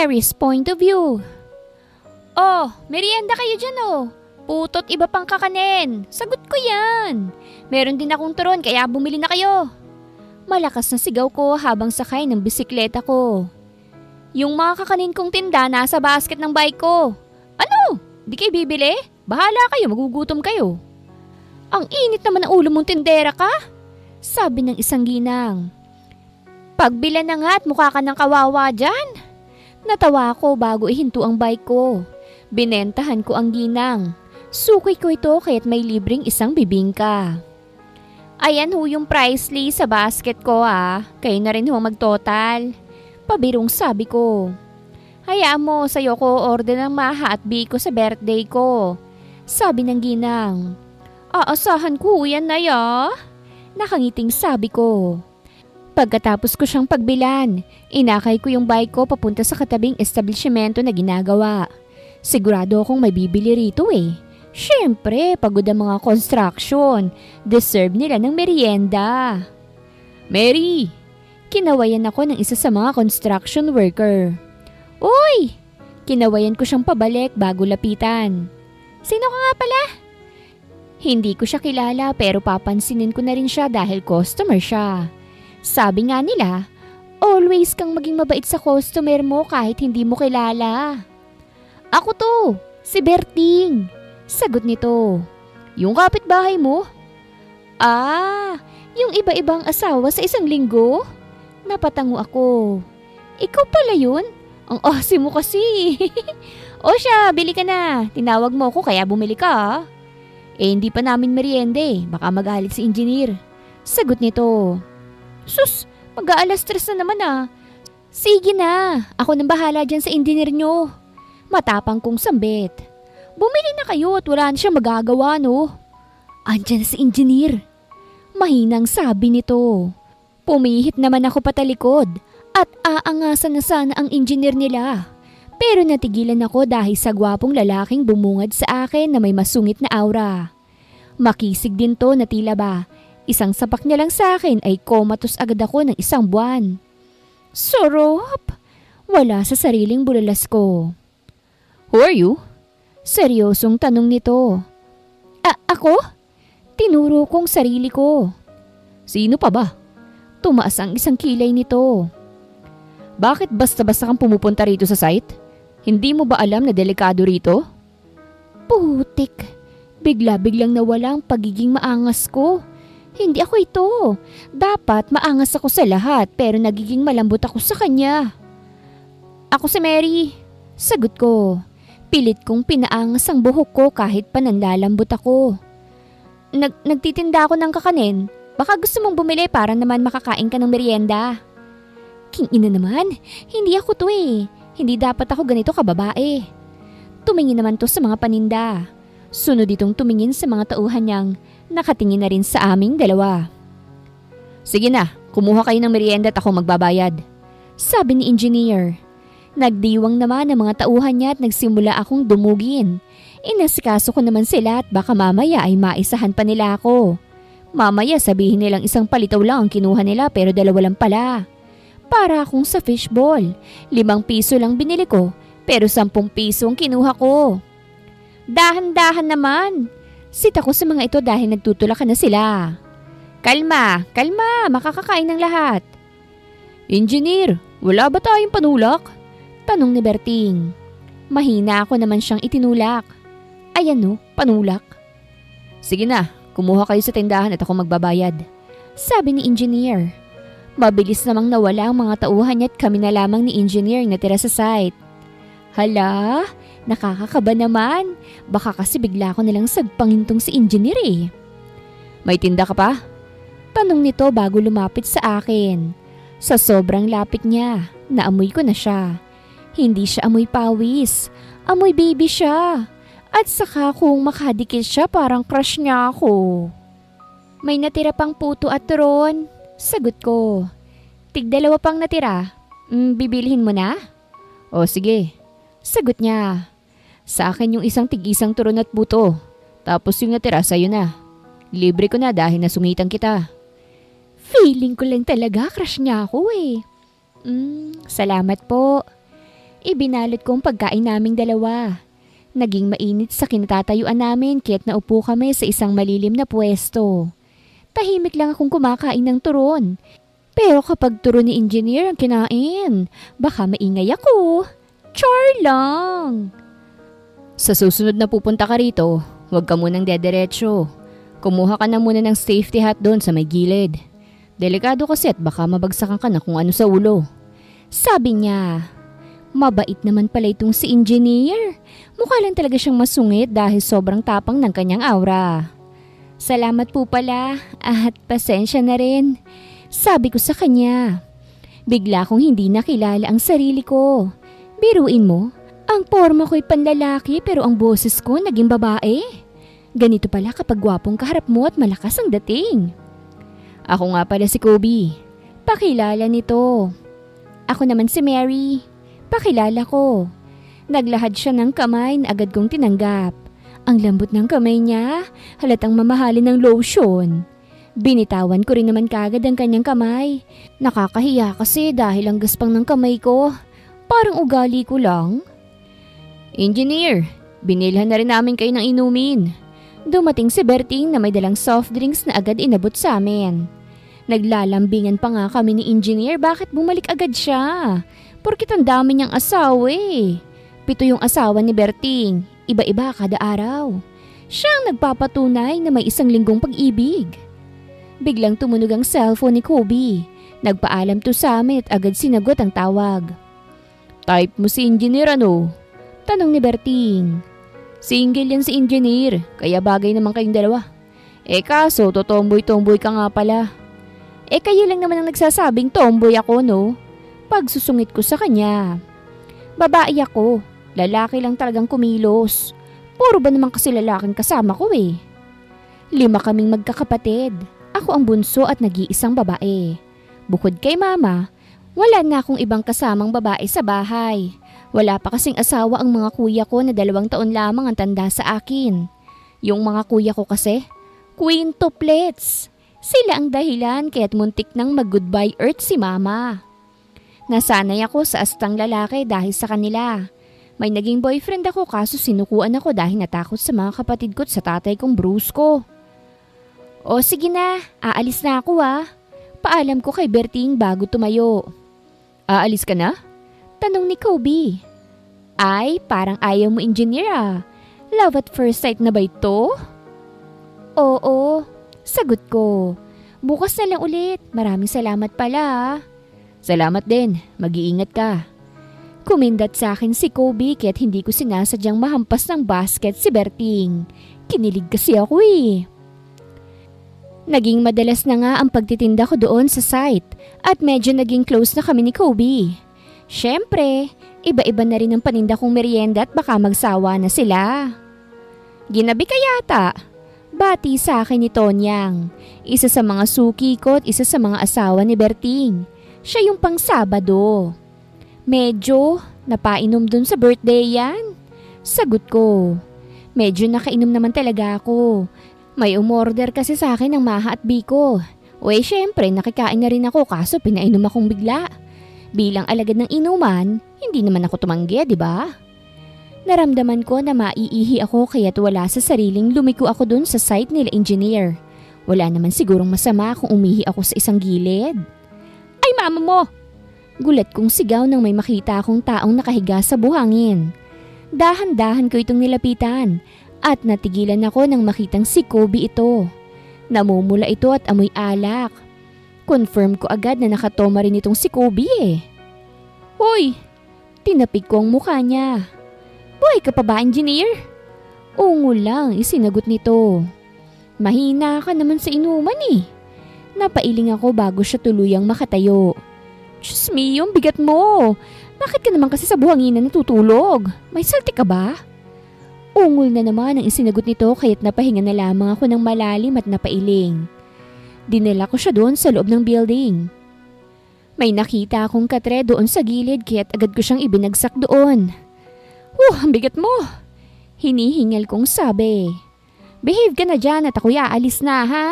Mary's point of view. Oh, merienda kayo dyan oh. Putot iba pang kakanin. Sagot ko yan. Meron din akong turon kaya bumili na kayo. Malakas na sigaw ko habang sakay ng bisikleta ko. Yung mga kakanin kong tinda nasa basket ng bike ko. Ano? Di kayo bibili? Bahala kayo, magugutom kayo. Ang init naman ng ulo mong tindera ka. Sabi ng isang ginang. Pagbilan na nga at mukha ka ng kawawa dyan. Natawa ko bago ihinto ang bike ko. Binentahan ko ang ginang. Sukoy ko ito kaya't may libreng isang bibingka. Ayan ho yung price list sa basket ko ah. Kayo na rin ho magtotal. Pabirong sabi ko. Hayaan mo, sa'yo ko order ng maha at biko sa birthday ko. Sabi ng ginang. Aasahan ko yan na ya. Nakangiting sabi ko. Pagkatapos ko siyang pagbilan, inakay ko yung bike ko papunta sa katabing establishmento na ginagawa. Sigurado akong may bibili rito eh. Siyempre, pagod ang mga construction. Deserve nila ng merienda. Mary! Kinawayan ako ng isa sa mga construction worker. Uy! Kinawayan ko siyang pabalik bago lapitan. Sino ka nga pala? Hindi ko siya kilala pero papansinin ko na rin siya dahil customer siya. Sabi nga nila, always kang maging mabait sa customer mo kahit hindi mo kilala. Ako to, si Berting. Sagot nito. Yung kapitbahay mo? Ah, yung iba-ibang asawa sa isang linggo? Napatango ako. Ikaw pala yun? Ang awesome mo kasi. O siya, bili ka na. Tinawag mo ako kaya bumili ka. Hindi pa namin merienda eh. Baka magalit si engineer. Sagot nito. Sus, mag-aalas 3 na naman ah. Sige na, ako nang bahala dyan sa engineer nyo. Matapang kong sambit. Bumili na kayo at wala na siya magagawa no. Andyan si engineer. Mahinang sabi nito. Pumihit naman ako patalikod at aangasan na sana ang engineer nila. Pero natigilan ako dahil sa gwapong lalaking bumungad sa akin na may masungit na aura. Makisig din to na tila ba. Isang sapak niya lang sa akin ay komatos agad ako ng 1 buwan. Sarap! Wala sa sariling bulalas ko. Who are you? Seryosong tanong nito. Ako? Tinuro kong sarili ko. Sino pa ba? Tumaas ang isang kilay nito. Bakit basta-basta kang pumupunta rito sa site? Hindi mo ba alam na delikado rito? Putik. Bigla-biglang nawala ang pagiging maangas ko. Hindi ako ito. Dapat maangas ako sa lahat pero nagiging malambot ako sa kanya. Ako si Mary. Sagot ko. Pilit kong pinaangas ang buhok ko kahit pa nanlalambot ako. Nagtitinda ako ng kakanin. Baka gusto mong bumili para naman makakain ka ng merienda. King-ina naman, hindi ako to eh. Hindi dapat ako ganito kababae. Tumingin naman to sa mga paninda. Sunod itong tumingin sa mga tauhan niyang nakatingin na rin sa aming dalawa. Sige na, kumuha kayo ng merienda at ako magbabayad. Sabi ni engineer. Nagdiwang naman ang mga tauhan niya at nagsimula akong dumugin. Inasikaso ko naman sila at baka mamaya ay maisahan pa nila ako. Mamaya sabihin nilang isang palitaw lang ang kinuha nila pero 2 lang pala. Para akong sa fishball. 5 piso lang binili ko pero 10 piso ang kinuha ko. Dahan-dahan naman. Sita ko sa mga ito dahil nagtutulakan na sila. Kalma, kalma, makakakain ng lahat. Engineer, wala ba tayong panulak? Tanong ni Berting. Mahina ako naman siyang itinulak. Ayan no, panulak. Sige na, kumuha kayo sa tindahan at ako magbabayad. Sabi ni engineer. Mabilis namang nawala ang mga tauhan niya at kami na lamang ni engineer na tira sa site. Hala, nakakakaba naman. Baka kasi bigla ko nalang sagpangintong si engineer eh. May tinda ka pa? Tanong nito bago lumapit sa akin. Sa sobrang lapit niya, naamoy ko na siya. Hindi siya amoy pawis. Amoy baby siya. At saka kung makadikit siya parang crush niya ako. May natira pang puto at turon. Sagot ko. Tig-2 pang natira. Bibilhin mo na? O sige. Sagot niya. Sa akin yung isang tig-isang turon at puto. Tapos yung natira sa'yo na. Libre ko na dahil nasungitan kita. Feeling ko lang talaga crush niya ako eh. Salamat po. Ibinalot ko ang pagkain naming dalawa. Naging mainit sa kinatatayuan namin kaya't naupo kami sa isang malilim na pwesto. Tahimik lang akong kumakain ng turon. Pero kapag turon ni engineer ang kinain, baka maingay ako. Char lang! Sa susunod na pupunta ka rito, huwag ka munang dederecho. Kumuha ka na muna ng safety hat doon sa may gilid. Delikado kasi at baka mabagsakan ka na kung ano sa ulo. Sabi niya. Mabait naman pala itong si engineer. Mukha lang talaga siyang masungit dahil sobrang tapang ng kanyang aura. Salamat po pala at pasensya na rin. Sabi ko sa kanya. Bigla kong hindi nakilala ang sarili ko. Biruin mo, ang porma ko'y panlalaki pero ang boses ko naging babae. Ganito pala kapag gwapong kaharap mo at malakas ang dating. Ako nga pala si Kobe. Pakilala nito. Ako naman si Mary. Pakilala ko. Naglahad siya ng kamay na agad kong tinanggap. Ang lambot ng kamay niya, halatang mamahalin ng lotion. Binitawan ko rin naman kagad ang kanyang kamay. Nakakahiya kasi dahil ang gaspang ng kamay ko. Parang ugali ko lang. Engineer, binilhan na rin namin kayo ng inumin. Dumating si Berting na may dalang soft drinks na agad inabot sa amin. Naglalambingan pa nga kami ni engineer bakit bumalik agad siya. Porkit ang dami niyang asawa eh. 7 yung asawa ni Berting, iba-iba kada araw. Siya ang nagpapatunay na may 1 linggong pag-ibig. Biglang tumunog ang cellphone ni Kobe. Nagpaalam to sa amin at agad sinagot ang tawag. Type mo si engineer ano? Tanong ni Berting. Single yan si engineer, kaya bagay naman kayong dalawa. Kaso, totomboy-tomboy ka nga pala. Kayo lang naman ang nagsasabing tomboy ako no? Pagsusungit ko sa kanya. Babae ako, lalaki lang talagang kumilos. Puro ba naman kasi lalaking kasama ko eh. 5 kaming magkakapatid. Ako ang bunso at nag-iisang babae. Bukod kay mama, wala na akong ibang kasamang babae sa bahay. Wala pa kasing asawa ang mga kuya ko na 2 taon lamang ang tanda sa akin. Yung mga kuya ko kasi, quintuplets. Sila ang dahilan kaya't muntik nang mag-goodbye earth si mama. Nasanay ako sa astang lalaki dahil sa kanila. May naging boyfriend ako kaso sinukuan ako dahil natakot sa mga kapatid ko at sa tatay kong brusko. O sige na, aalis na ako ah. Paalam ko kay Berting bago tumayo. Aalis ka na? Tanong ni Kobe. Ay, parang ayaw mo engineer ah. Love at first sight na ba ito? Oo, sagot ko. Bukas na lang ulit. Maraming salamat pala ah. Salamat din. Mag-iingat ka. Kumindat sa akin si Kobe kaya't hindi ko sinasadyang mahampas ng basket si Berting. Kinilig kasi ako eh. Naging madalas na nga ang pagtitinda ko doon sa site at medyo naging close na kami ni Kobe. Siyempre, iba-iba na rin ang paninda kong merienda at baka magsawa na sila. Ginabi ka yata. Bati sa akin ni Tonyang. Isa sa mga suki ko at isa sa mga asawa ni Berting. Siya yung pang Sabado. Medyo napainom dun sa birthday yan. Sagot ko. Medyo nakainom naman talaga ako. May umorder kasi sa akin ng maha at biko. Syempre nakikain na rin ako kaso pinainom akong bigla. Bilang alagad ng inuman, hindi naman ako tumanggi, di ba? Naramdaman ko na maiihi ako kaya't wala sa sariling lumiko ako dun sa site nila engineer. Wala naman sigurong masama kung umihi ako sa isang gilid. Ay mama mo! Gulat kong sigaw nang may makita akong taong nakahiga sa buhangin. Dahan-dahan ko itong nilapitan at natigilan ako nang makitang si Kobe ito. Namumula ito at amoy alak. Confirm ko agad na nakatoma rin itong si Kobe eh. Hoy! Tinapik ko ang mukha niya. Buhay ka pa ba, engineer? Ungo lang, isinagot nito. Mahina ka naman sa inuman eh. Napailing ako bago siya tuluyang makatayo. Diyos me, yung bigat mo. Bakit ka naman kasi sa buhanginan natutulog? May salty ka ba? Ungol na naman ang isinagot nito kaya't napahinga na lamang ako ng malalim at napailing. Dinala ko siya doon sa loob ng building. May nakita akong katre doon sa gilid kaya't agad ko siyang ibinagsak doon. Ang bigat mo! Hinihingal kong sabi. Behave ka na dyan at ako'y aalis na ha?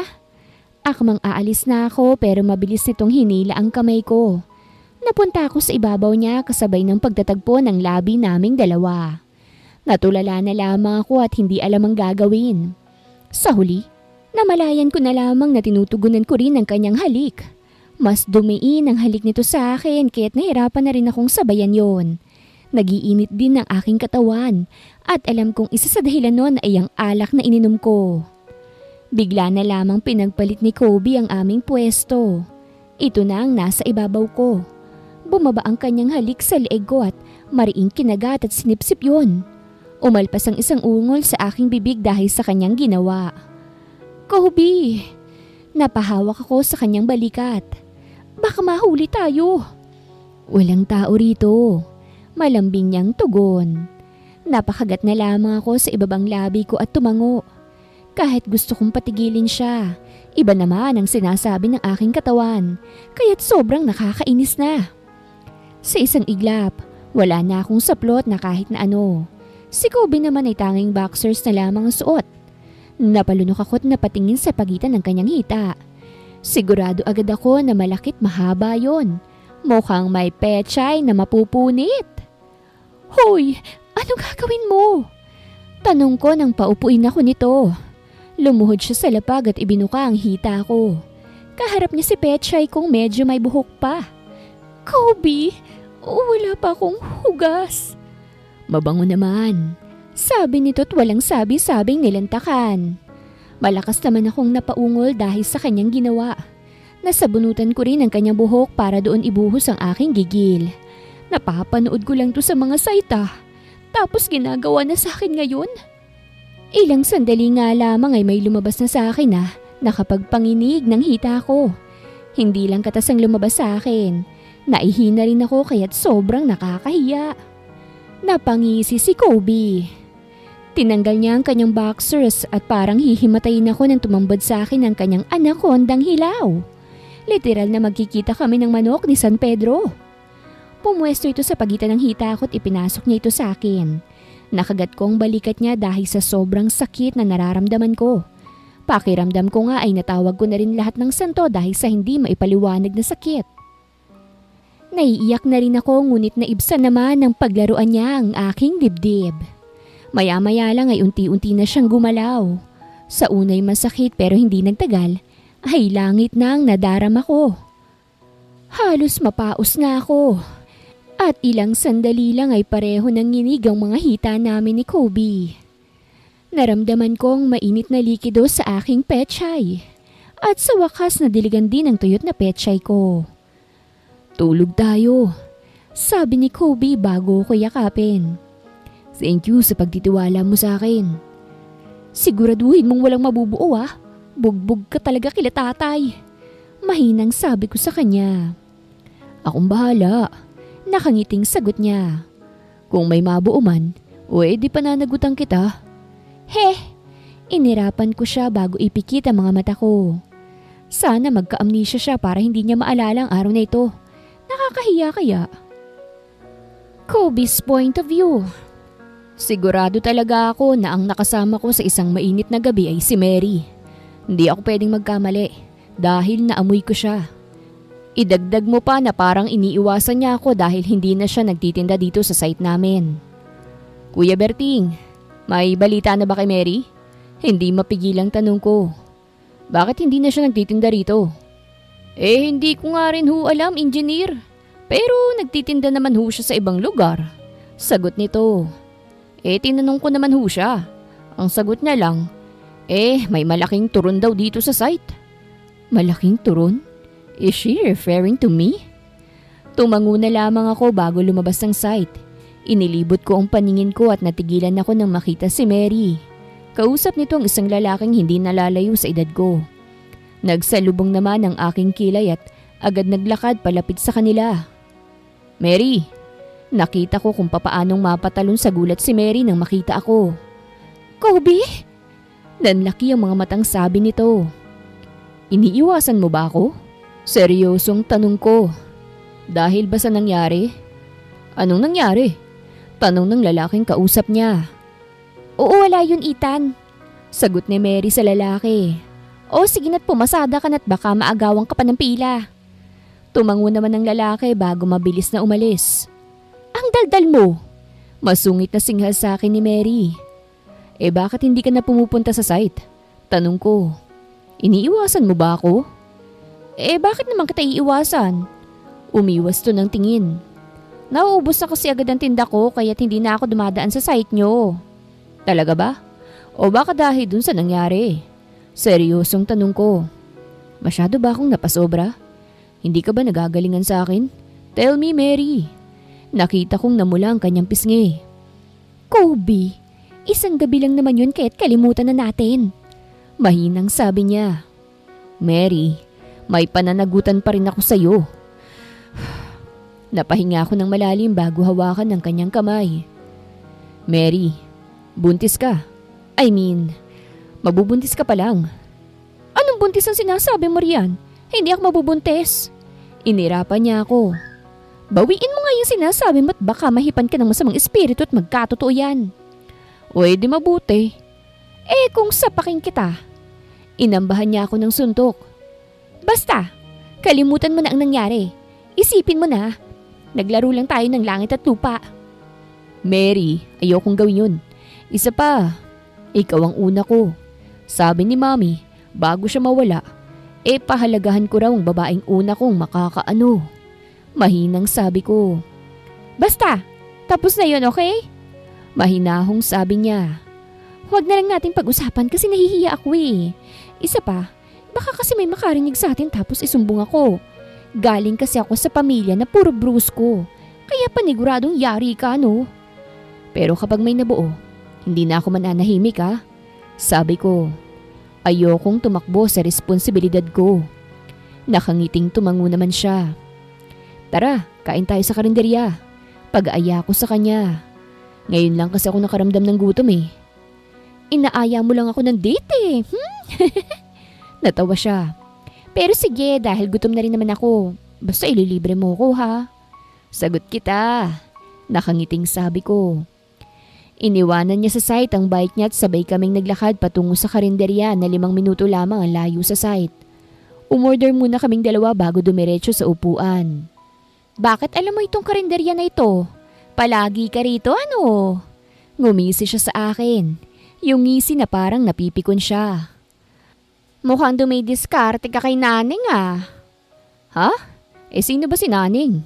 Akmang aalis na ako pero mabilis nitong hinila ang kamay ko. Napunta ako sa ibabaw niya kasabay ng pagtatagpo ng labi naming dalawa. Natulala na lamang ako at hindi alam ang gagawin. Sa huli, namalayan ko na lamang na tinutugunan ko rin ang kanyang halik. Mas dumiin ang halik nito sa akin kaya't nahirapan na rin akong sabayan yon. Nagiinit din ang aking katawan at alam kong isa sa dahilan nun ay ang alak na ininom ko. Bigla na lamang pinagpalit ni Kobe ang aming pwesto. Ito na ang nasa ibabaw ko. Bumaba ang kanyang halik sa leeg ko at mariing kinagat at sinipsip yon. Umalpas ang isang ungol sa aking bibig dahil sa kanyang ginawa. Kobe! Napahawak ako sa kanyang balikat. Baka mahuli tayo. Walang tao rito. Malambing niyang tugon. Napakagat na lamang ako sa ibabang labi ko at tumango. Kahit gusto kong patigilin siya, iba naman ang sinasabi ng aking katawan, kaya't sobrang nakakainis na. Sa isang iglap, wala na akong saplot na kahit na ano. Si Kobe naman ay tanging boxers na lamang ang suot. Napalunok ako't napatingin sa pagitan ng kanyang hita. Sigurado agad ako na malakit mahaba yon. Mukhang may pechay na mapupunit. Hoy! Ano gagawin mo? Tanong ko nang paupuin ako nito. Lumuhod siya sa lapag at ibinuka ang hita ko. Kaharap niya si Pechay kung medyo may buhok pa. Kobe, wala pa akong hugas. Mabango naman. Sabi nito't walang sabi-sabing nilantakan. Malakas naman akong napaungol dahil sa kanyang ginawa. Nasabunutan ko rin ang kanyang buhok para doon ibuhos ang aking gigil. Napapanood ko lang to sa mga saita. Tapos ginagawa na sa akin ngayon? Ilang sandali nga lamang ay may lumabas na sa akin nakapagpanginig ng hita ko. Hindi lang katasang lumabas sa akin. Naihina rin ako kaya't sobrang nakakahiya. Napangisi si Kobe. Tinanggal niya ang kanyang boxers at parang hihimatayin ako nang tumambad sa akin ang kanyang anakondang hilaw. Literal na magkikita kami ng manok ni San Pedro. Pumwesto ito sa pagitan ng hita ko at ipinasok niya ito sa akin. Nakagat ko ang balikat niya dahil sa sobrang sakit na nararamdaman ko. Pakiramdam ko nga ay natawag ko na rin lahat ng santo dahil sa hindi maipaliwanag na sakit. Naiiyak na rin ako ngunit naibsa naman ng paglaruan niya ang aking dibdib. Maya-maya lang ay unti-unti na siyang gumalaw. Sa unay masakit pero hindi nagtagal, ay langit na ang nadarama ko. Halos mapaos na ako. At ilang sandali lang ay pareho nang nginig ang mga hita namin ni Kobe. Naramdaman kong mainit na likido sa aking pechay. At sa wakas nadiligan din ang tuyot na pechay ko. Tulog tayo, sabi ni Kobe bago ko yakapin. Thank you sa pagtitiwala mo sa akin. Siguraduhin mong walang mabubuo Bugbog ka talaga kila tatay. Mahinang sabi ko sa kanya. Akong bahala. Nakangiting sagot niya. Kung may mabuo man, di pananagutan kita. Inirapan ko siya bago ipikit ang mga mata ko. Sana magka-amnesia siya para hindi niya maalala ang araw na ito. Nakakahiya kaya? Kobe's point of view. Sigurado talaga ako na ang nakasama ko sa isang mainit na gabi ay si Mary. Hindi ako pwedeng magkamali dahil naamoy ko siya. Idagdag mo pa na parang iniiwasan niya ako dahil hindi na siya nagtitinda dito sa site namin. Kuya Berting, may balita na ba kay Mary? Hindi mapigilang tanong ko. Bakit hindi na siya nagtitinda rito? Hindi ko nga rin alam, engineer. Pero nagtitinda naman siya sa ibang lugar. Sagot nito. Tinanong ko naman siya. Ang sagot niya lang, may malaking turon daw dito sa site. Malaking turon? Is she referring to me? Tumango na lamang ako bago lumabas ng site. Inilibot ko ang paningin ko at natigilan ako nang makita si Mary. Kausap nito ang isang lalaking hindi nalalayo sa edad ko. Nagsalubong naman ang aking kilay at agad naglakad palapit sa kanila. Mary, nakita ko kung papaanong mapatalon sa gulat si Mary nang makita ako. Kobe? Nanlaki ang mga matang sabi nito. Iniiwasan mo ba ako? Seryosong tanong ko. Dahil ba sa nangyari? Anong nangyari? Tanong ng lalaking kausap niya. Oo, wala yun, Ethan. Sagot ni Mary sa lalaki. O sige na't pumasada ka na't baka maagawan ka pa ng pila. Tumango naman ang lalaki bago mabilis na umalis. Ang daldal mo! Masungit na singhal sa akin ni Mary. Bakit hindi ka na pumupunta sa site? Tanong ko. Iniiwasan mo ba ako? Bakit naman kita iiwasan? Umiwas to ng tingin. Nauubos na kasi agad ang tinda ko kaya't hindi na ako dumadaan sa site nyo. Talaga ba? O baka dahil dun sa nangyari? Seryosong tanong ko. Masyado ba akong napasobra? Hindi ka ba nagagalingan sa akin? Tell me, Mary. Nakita kong namula ang kanyang pisngi. Kobe, isang gabi lang naman yun kaya't kalimutan na natin. Mahinang sabi niya. Mary, may pananagutan pa rin ako sa'yo. Napahinga ako ng malalim bago hawakan ng kanyang kamay. Mary, buntis ka. I mean, mabubuntis ka pa lang. Anong buntis ang sinasabi mo riyan? Hindi ako mabubuntis. Inirapan niya ako. Bawiin mo nga yung sinasabi mo at baka mahipan ka ng masamang espiritu at magkatotoo yan. O di mabuti. Kung sapakin kita. Inambahan niya ako ng suntok. Basta, kalimutan mo na ang nangyari. Isipin mo na, naglaro lang tayo ng langit at lupa. Mary, ayokong gawin yun. Isa pa, ikaw ang una ko. Sabi ni Mommy, bago siya mawala, pahalagahan ko raw ang babaeng una kong makakaano. Mahinang sabi ko. Basta, tapos na yun, okay? Mahinahong sabi niya. Huwag na lang natin pag-usapan kasi nahihiya ako eh. Isa pa, baka kasi may makarinig sa atin tapos isumbong ako. Galing kasi ako sa pamilya na puro brusko. Kaya paniguradong yari ka, no? Pero kapag may nabuo, hindi na ako mananahimik ha. Sabi ko, ayokong tumakbo sa responsibilidad ko. Nakangiting tumango naman siya. Tara, kain tayo sa karinderya. Pag-aya ko sa kanya. Ngayon lang kasi ako nakaramdam ng gutom eh. Inaaya mo lang ako ng date eh. Natawa siya. Pero sige, dahil gutom na rin naman ako. Basta ililibre mo ko ha. Sagot kita. Nakangiting sabi ko. Iniwanan niya sa site ang bike niya at sabay kaming naglakad patungo sa karinderya na 5 minuto lamang ang layo sa site. Umorder muna kaming dalawa bago dumiretso sa upuan. Bakit alam mo itong karinderya na ito? Palagi ka rito ano? Ngumisi siya sa akin. Yung ngisi na parang napipikon siya. Mukhang dumidiskarte ka kay Naning ah. Ha? Sino ba si Naning?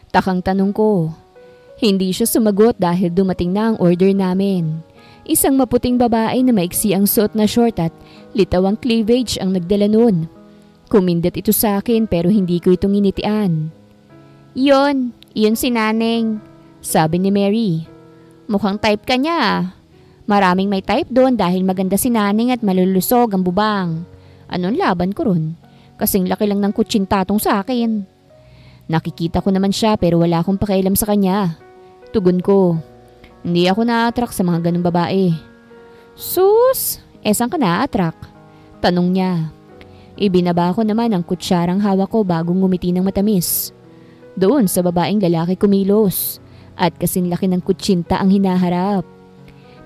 Takang tanong ko. Hindi siya sumagot dahil dumating na ang order namin. Isang maputing babae na maiksi ang suot na short at litaw ang cleavage ang nagdala nun. Kumindat ito sa akin pero hindi ko itong initian. Yun si Naning, sabi ni Mary. Mukhang type ka niya. Maraming may type doon dahil maganda si Naning at malulusog ang bubang. Anong laban ko ron? Kasing laki lang ng kutsintatong sa akin. Nakikita ko naman siya pero wala akong pakialam sa kanya. Tugon ko, hindi ako na-attract sa mga ganung babae. Sus, saan ka na-attract? Tanong niya. Ibinaba ko naman ang kutsyarang hawak ko bago ngumiti ng matamis. Doon sa babaeng lalaki kumilos at kasing laki ng kutsinta ang hinaharap.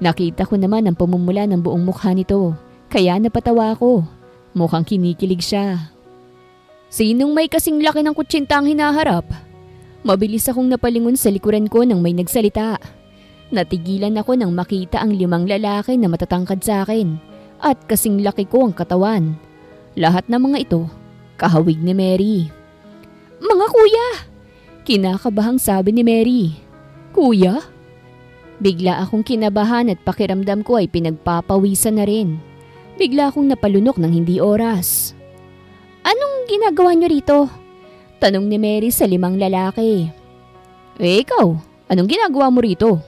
Nakita ko naman ang pamumula ng buong mukha nito kaya napatawa ko. Mukhang kinikilig siya. Sinong may kasing laki ng kutsinta ang hinaharap? Mabilis akong napalingon sa likuran ko nang may nagsalita. Natigilan ako nang makita ang 5 lalaki na matatangkad sa akin at kasing laki ko ang katawan. Lahat ng mga ito, kahawig ni Mary. Mga kuya! Kinakabahang sabi ni Mary. Kuya? Bigla akong kinabahan at pakiramdam ko ay pinagpapawisan na rin. Bigla akong napalunok ng hindi oras. Anong ginagawa niyo rito? Tanong ni Mary sa 5 lalaki. Ikaw, anong ginagawa mo rito?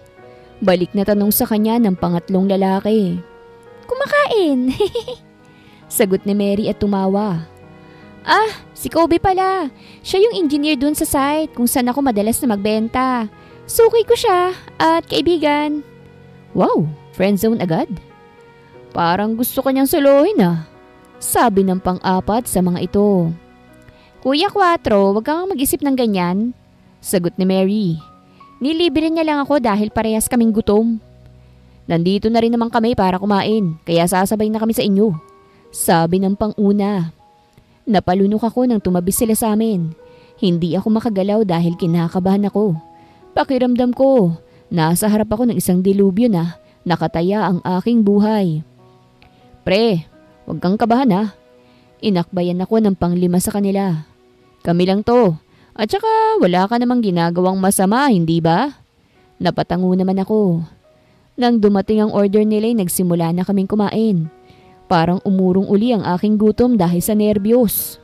Balik na tanong sa kanya ng pangatlong lalaki. Kumakain. Sagot ni Mary at tumawa. Si Kobe pala. Siya yung engineer dun sa site kung saan ako madalas na magbenta. Suki ko siya at kaibigan. Wow, friend zone agad? Parang gusto ko niyang suluhin sabi ng pang-4 sa mga ito. Kuya 4, wag kang mag-isip ng ganyan. Sagot ni Mary. Nilibre niya lang ako dahil parehas kaming gutom. Nandito na rin naman kami para kumain kaya sasabay na kami sa inyo. Sabi ng pang-una. Napalunok ako nang tumabi sila sa amin. Hindi ako makagalaw dahil kinakabahan ako. Pakiramdam ko, nasa harap ako ng isang dilubyo na nakataya ang aking buhay. Pre, huwag kang kabahan ha. Inakbayan ako ng panglima sa kanila. Kami lang to. At saka wala ka namang ginagawang masama, hindi ba? Napatango naman ako. Nang dumating ang order nila ay nagsimula na kaming kumain. Parang umurong uli ang aking gutom dahil sa nerbiyos.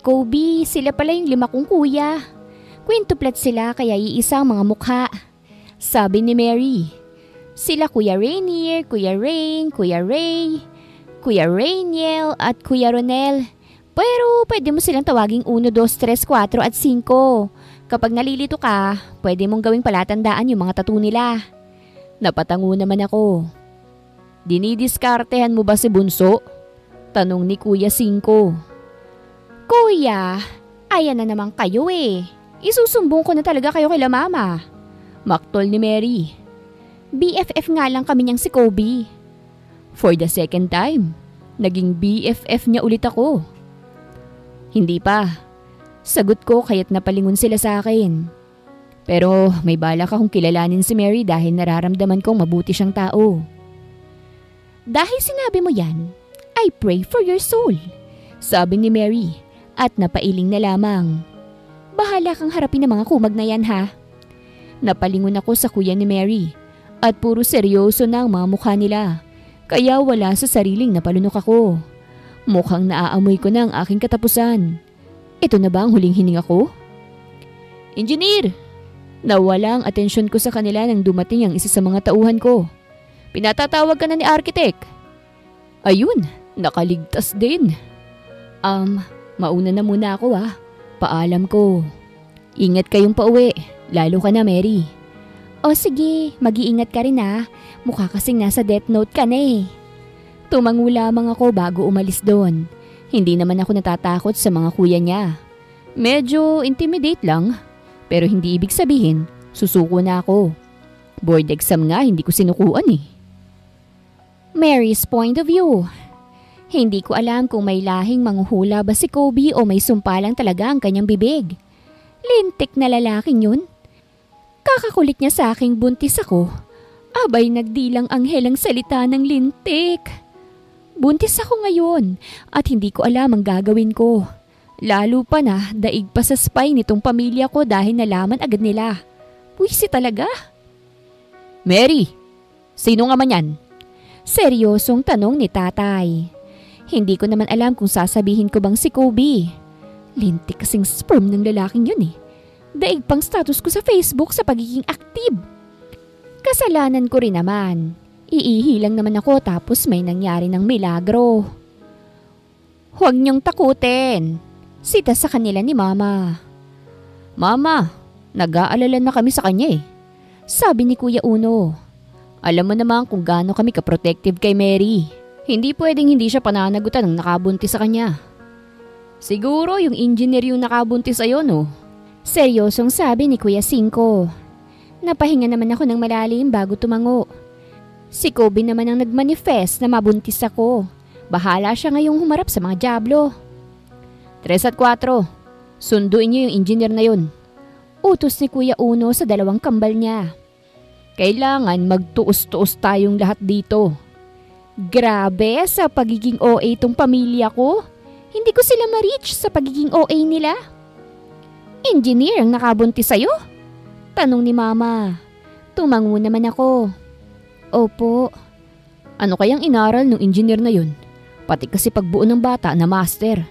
Kobe, sila pala yung 5 kong kuya. Quintuplet sila kaya iisang mga mukha. Sabi ni Mary. Sila Kuya Rainier, Kuya Rain, Kuya Ray, Kuya Rainiel at Kuya Ronel. Pero pwede mo silang tawaging 1, 2, 3, 4 at 5. Kapag nalilito ka, pwede mong gawing palatandaan yung mga tattoo nila. Napatango naman ako. Dinidiskartehan mo ba si Bunso? Tanong ni Kuya 5. Kuya, ayan na naman kayo eh. Isusumbong ko na talaga kayo kila mama. Maktol ni Mary. BFF nga lang kami niyang si Kobe. For the second time, naging BFF niya ulit ako. Hindi pa. Sagot ko kaya't napalingon sila sa akin. Pero may balak akong kilalanin si Mary dahil nararamdaman kong mabuti siyang tao. Dahil sinabi mo yan, I pray for your soul. Sabi ni Mary at napailing na lamang. Bahala kang harapin ng mga kumag na yan ha. Napalingon ako sa kuya ni Mary at puro seryoso na ang mga mukha nila. Kaya wala sa sariling napalunok ako. Mukhang naaamoy ko na ang aking katapusan. Ito na ba ang huling hininga ko? Engineer! Nawala ang atensyon ko sa kanila nang dumating ang isa sa mga tauhan ko. Pinatatawag ka na ni Architect. Ayun, nakaligtas din. Mauna na muna ako ah. Paalam ko. Ingat kayong pauwi, lalo ka na Mary. O sige, mag-iingat ka rin ah. Mukha kasing nasa death note ka na eh. Tumango lamang ako bago umalis doon. Hindi naman ako natatakot sa mga kuya niya. Medyo intimidate lang. Pero hindi ibig sabihin, susuko na ako. Board exam nga, hindi ko sinukuan eh. Mary's point of view. Hindi ko alam kung may lahing manghuhula ba si Kobe o may sumpa lang talaga ang kanyang bibig. Lintik na lalaking yun. Kakakulit niya sa aking buntis ako. Abay nagdilang anghel ang salita ng lintik. Buntis ako ngayon at hindi ko alam ang gagawin ko. Lalo pa na daig pa sa spy nitong pamilya ko dahil nalaman agad nila. Puwisi talaga. Mary, sino nga man yan? Seryosong tanong ni tatay. Hindi ko naman alam kung sasabihin ko bang si Kobe. Lintik kasing sperm ng lalaking yun eh. Daig pang status ko sa Facebook sa pagiging active. Kasalanan ko rin naman. Iihi lang naman ako tapos may nangyari ng milagro. Huwag niyong takutin. Sita sa kanila ni Mama. Mama, nag-aalala na kami sa kanya eh. Sabi ni Kuya Uno. Alam mo naman kung gaano kami ka-protective kay Mary. Hindi pwedeng hindi siya pananagutan ng nakabuntis sa kanya. Siguro yung engineer yung nakabuntis sa'yo no? Seryosong sabi ni Kuya Cinco. Napahinga naman ako ng malalim bago tumango. Si Kobe naman ang nagmanifest na mabuntis ako. Bahala siya ngayong humarap sa mga diablo. 3 at 4. Sunduin niyo yung engineer na yun. Utos ni Kuya Uno sa 2 kambal niya. Kailangan magtuos-tuos tayong lahat dito. Grabe sa pagiging OA tong pamilya ko. Hindi ko sila ma-reach sa pagiging OA nila. Engineer ang nakabuntis sa'yo? Tanong ni Mama. Tumango naman ako. Opo. Ano kayang inaral ng engineer na yun? Pati kasi pagbuo ng bata na master.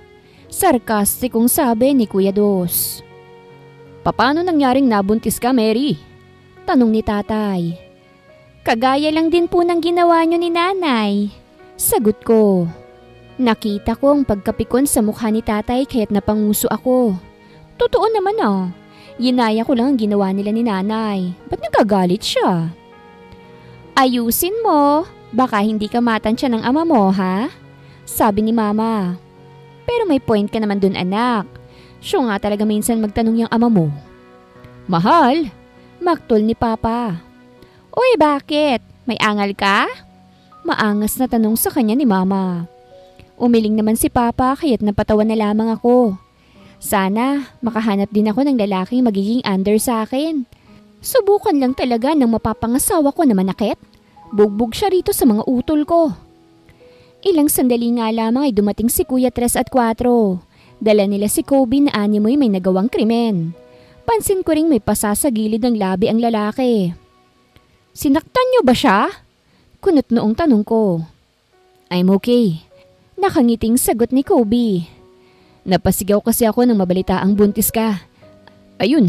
Sarkastikong sabi ni Kuya Dos. Paano nangyaring nabuntis ka, Mary? Tanong ni tatay. Kagaya lang din po ng ginawa niyo ni nanay. Sagot ko. Nakita ko ang pagkapikon sa mukha ni tatay kaya't napanguso ako. Totoo naman ah. Ginaya ko lang ang ginawa nila ni nanay. Ba't nagagalit siya? Ayusin mo. Baka hindi ka matansya ng ama mo ha? Sabi ni Mama. Pero may point ka naman dun anak. Siya nga talaga minsan magtanong yung ama mo. Mahal? Maktol ni Papa. Uy, bakit? May angal ka? Maangas na tanong sa kanya ni Mama. Umiling naman si Papa kaya't napatawa na lamang ako. Sana makahanap din ako ng lalaking magiging under sa akin. Subukan lang talaga ng mapapangasawa ko na manakit. Bugbog siya rito sa mga utol ko. Ilang sandali nga lamang ay dumating si Kuya 3 at 4. Dala nila si Kobe na animoy may nagawang krimen. Pansin ko ring may pasa sa gilid ng labi ang lalaki. Sinaktan niyo ba siya? Kunot noong tanong ko. I'm okay. Nakangiting sagot ni Kobe. Napasigaw kasi ako nang mabalita ang buntis ka. Ayun,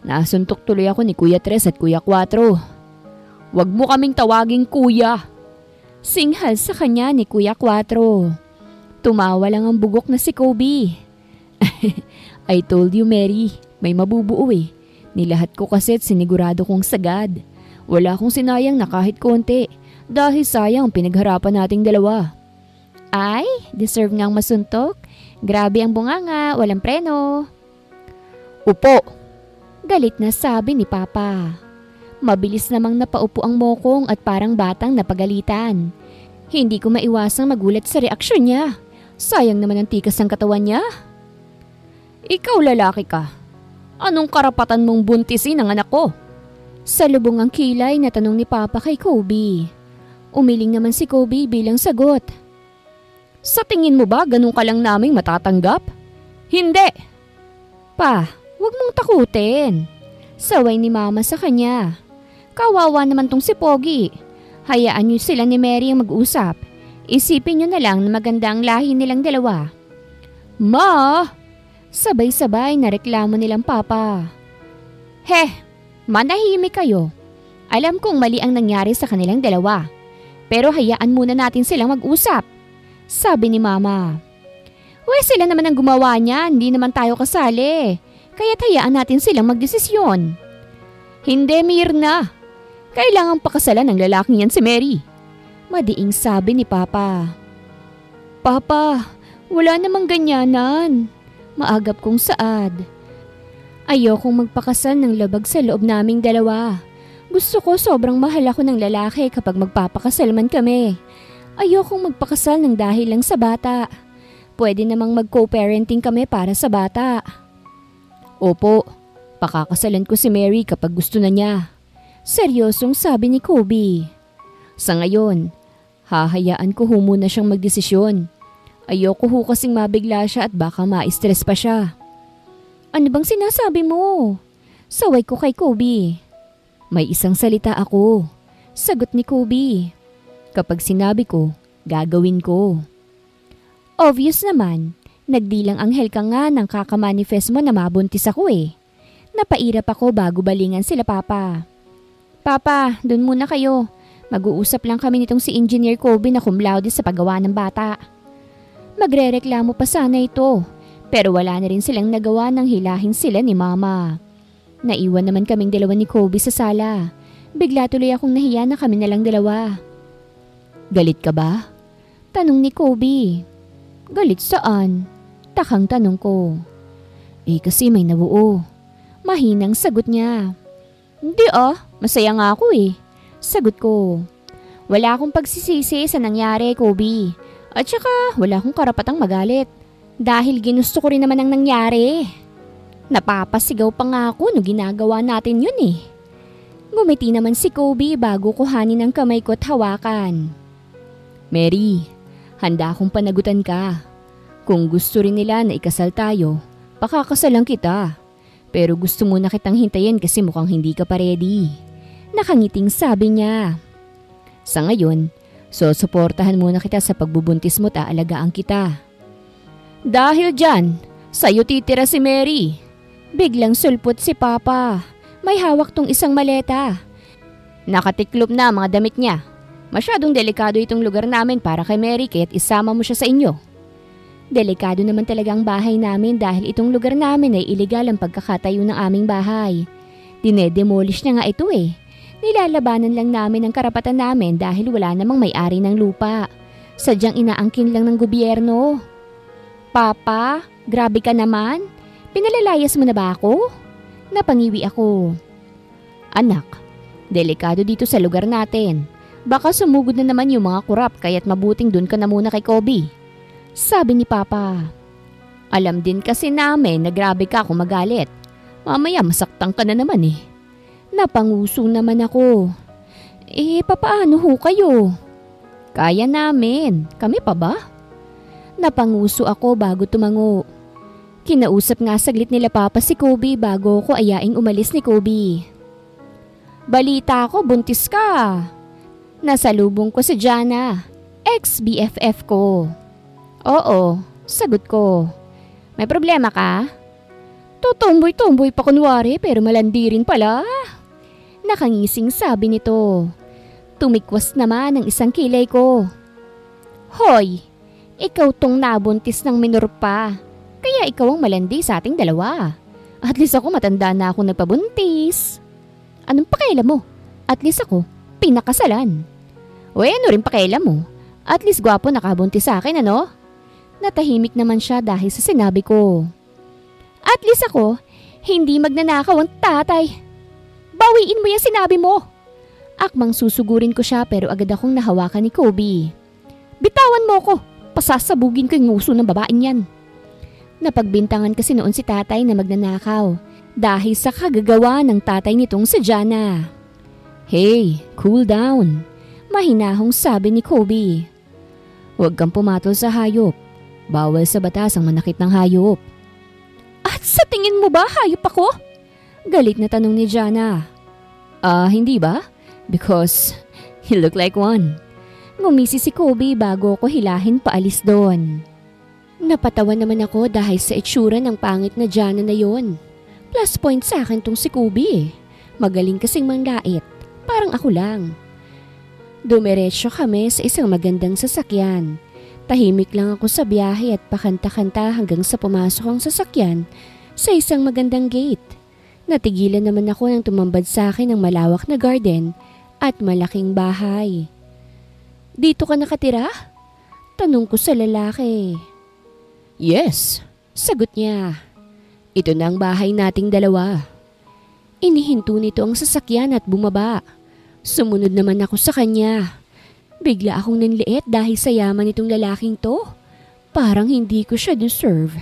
nasuntok tuloy ako ni Kuya 3 at Kuya 4. Huwag mo kaming tawaging kuya. Singhal sa kanya ni Kuya 4. Tumawa lang ang bugok na si Kobe. I told you, Mary, may mabubuo eh. Nilahat ko kasi at sinigurado kong sagad. Wala akong sinayang na kahit konti dahil sayang pinagharapan nating dalawa. Ay, deserve ngang masuntok. Grabe ang bunganga, walang preno. Upo! Galit na sabi ni Papa. Mabilis namang napaupo ang mokong at parang batang napagalitan. Hindi ko maiwasang magulat sa reaksyon niya. Sayang naman ang tikas ng katawan niya. Ikaw lalaki ka. Anong karapatan mong buntisin ang anak ko? Salubong ang kilay na tanong ni Papa kay Kobe. Umiling naman si Kobe bilang sagot. Sa tingin mo ba ganun ka lang naming matatanggap? Hindi! Pa, huwag mong takutin. Saway ni Mama sa kanya. Kawawa naman tong si Pogi. Hayaan niyo sila ni Mary ang mag-usap. Isipin niyo na lang na maganda ang lahi nilang dalawa. Ma! Sabay-sabay na reklamo nilang Papa. Heh, manahimik kayo. Alam kong mali ang nangyari sa kanilang dalawa. Pero hayaan muna natin silang mag-usap. Sabi ni Mama. Sila naman ang gumawa niya, hindi naman tayo kasali. Kaya't hayaan natin silang magdesisyon. Hindi, Mirna. Kailangang pakasalan ng lalaking yan si Mary. Madiing sabi ni Papa. Papa, wala namang ganyanan. Maagap kong saad. Ayokong magpakasal ng labag sa loob naming dalawa. Gusto ko sobrang mahal ako ng lalaki kapag magpapakasal man kami. Ayokong magpakasal ng dahil lang sa bata. Pwede namang mag-co-parenting kami para sa bata. Opo, pakakasalan ko si Mary kapag gusto na niya. Seryosong sabi ni Kobe. Sa ngayon, hahayaan ko muna siyang magdesisyon. Ayoko kasing mabigla siya at baka ma-stress pa siya. Ano bang sinasabi mo? Saway ko kay Kobe. May isang salita ako. Sagot ni Kobe. Kapag sinabi ko, gagawin ko. Obvious naman, nagdilang anghel ka nga nang kakamanifest mo na mabuntis ako eh. Napairap ako bago balingan sila Papa. Papa, dun muna kayo. Mag-uusap lang kami nitong si Engineer Kobe na cum laude sa paggawa ng bata. Magrereklamo pa sana ito, pero wala na rin silang nagawa nang hilahin sila ni Mama. Naiwan naman kaming dalawa ni Kobe sa sala. Bigla tuloy akong nahiya na kami na lang dalawa. Galit ka ba? Tanong ni Kobe. Galit saan? Takang tanong ko. Kasi may nabuo. Mahinang sagot niya. Hindi masaya nga ako eh. Sagot ko. Wala akong pagsisisi sa nangyari, Kobe. At saka wala akong karapatang magalit. Dahil ginusto ko rin naman ang nangyari. Napapasigaw pa nga ako no ginagawa natin yun eh. Ngumiti naman si Kobe bago kuhanin ang kamay ko at hawakan. Mary, handa akong panagutan ka. Kung gusto rin nila na ikasal tayo, pakakasalan kita. Pero gusto muna kitang hintayin kasi mukhang hindi ka pa ready. Nakangiting sabi niya. Sa ngayon, susuportahan muna kita sa pagbubuntis mo at aalagaan kita. Dahil dyan, sa'yo titira si Mary. Biglang sulpot si Papa. May hawak tong isang maleta. Nakatiklop na mga damit niya. Masyadong delikado itong lugar namin para kay Mary kaya't isama mo siya sa inyo. Delikado naman talaga ang bahay namin dahil itong lugar namin ay iligal ang pagkakatayo ng aming bahay. Dinedemolish niya nga ito eh. Nilalabanan lang namin ang karapatan namin dahil wala namang may-ari ng lupa. Sadyang inaangkin lang ng gobyerno. Papa, grabe ka naman. Pinalalayas mo na ba ako? Napangiwi ako. Anak, delikado dito sa lugar natin. Baka sumugod na naman yung mga kurap kaya't mabuting dun ka na muna kay Kobe. Sabi ni Papa. Alam din kasi namin na grabe ka kung magalit. Mamaya masaktan ka na naman eh. Napanguso naman ako. Papaano ho kayo? Kaya namin. Kami pa ba? Napanguso ako bago tumango. Kinausap nga saglit nila Papa si Kobe bago ko ayaing umalis ni Kobe. Balita ko, buntis ka. Nasalubong ko si Jana, ex-BFF ko. Oo, sagot ko. May problema ka? Tutumboy-tumboy pa kunwari pero malandi rin pala. Nakangising sabi nito. Tumikwas naman ang isang kilay ko. Hoy, ikaw tong nabuntis ng minor pa. Kaya ikaw ang malandi sa ating dalawa. At least ako matanda na ako nagpabuntis. Anong pakialam mo? At least ako, pinakasalan. O ano rin pakialam mo? At least gwapo nakabuntis sa akin, ano? Natahimik naman siya dahil sa sinabi ko. At least ako, hindi magnanakaw ang tatay. Bawiin mo yung sinabi mo. Akmang susugurin ko siya pero agad akong nahawakan ni Kobe. Bitawan mo ko, pasasabugin ko yung nguso ng babaeng yan. Napagbintangan kasi noon si tatay na magnanakaw dahil sa kagagawa ng tatay nitong si Jana. Hey, cool down. Mahinahong sabi ni Kobe. Huwag kang pumatol sa hayop. Bawal sa batas ang manakit ng hayop. At sa tingin mo ba hayop ako? Galit na tanong ni Jana. Hindi ba? Because you look like one. Ngumisi si Kobe bago ko hilahin paalis doon. Napatawa naman ako dahil sa itsura ng pangit na Jana na yon. Plus point sa akin tong si Kobe eh. Magaling kasing manglait. Parang ako lang. Dumiretso kami sa isang magandang sasakyan. Tahimik lang ako sa biyahe at pakanta-kanta hanggang sa pumasok ang sasakyan sa isang magandang gate. Natigilan naman ako nang tumambad sa akin ng malawak na garden at malaking bahay. Dito ka nakatira? Tanong ko sa lalaki. Yes, sagot niya. Ito na ang bahay nating dalawa. Inihinto nito ang sasakyan at bumaba. Sumunod naman ako sa kanya. Bigla akong nanliit dahil sa yaman nitong lalaking to. Parang hindi ko siya deserve.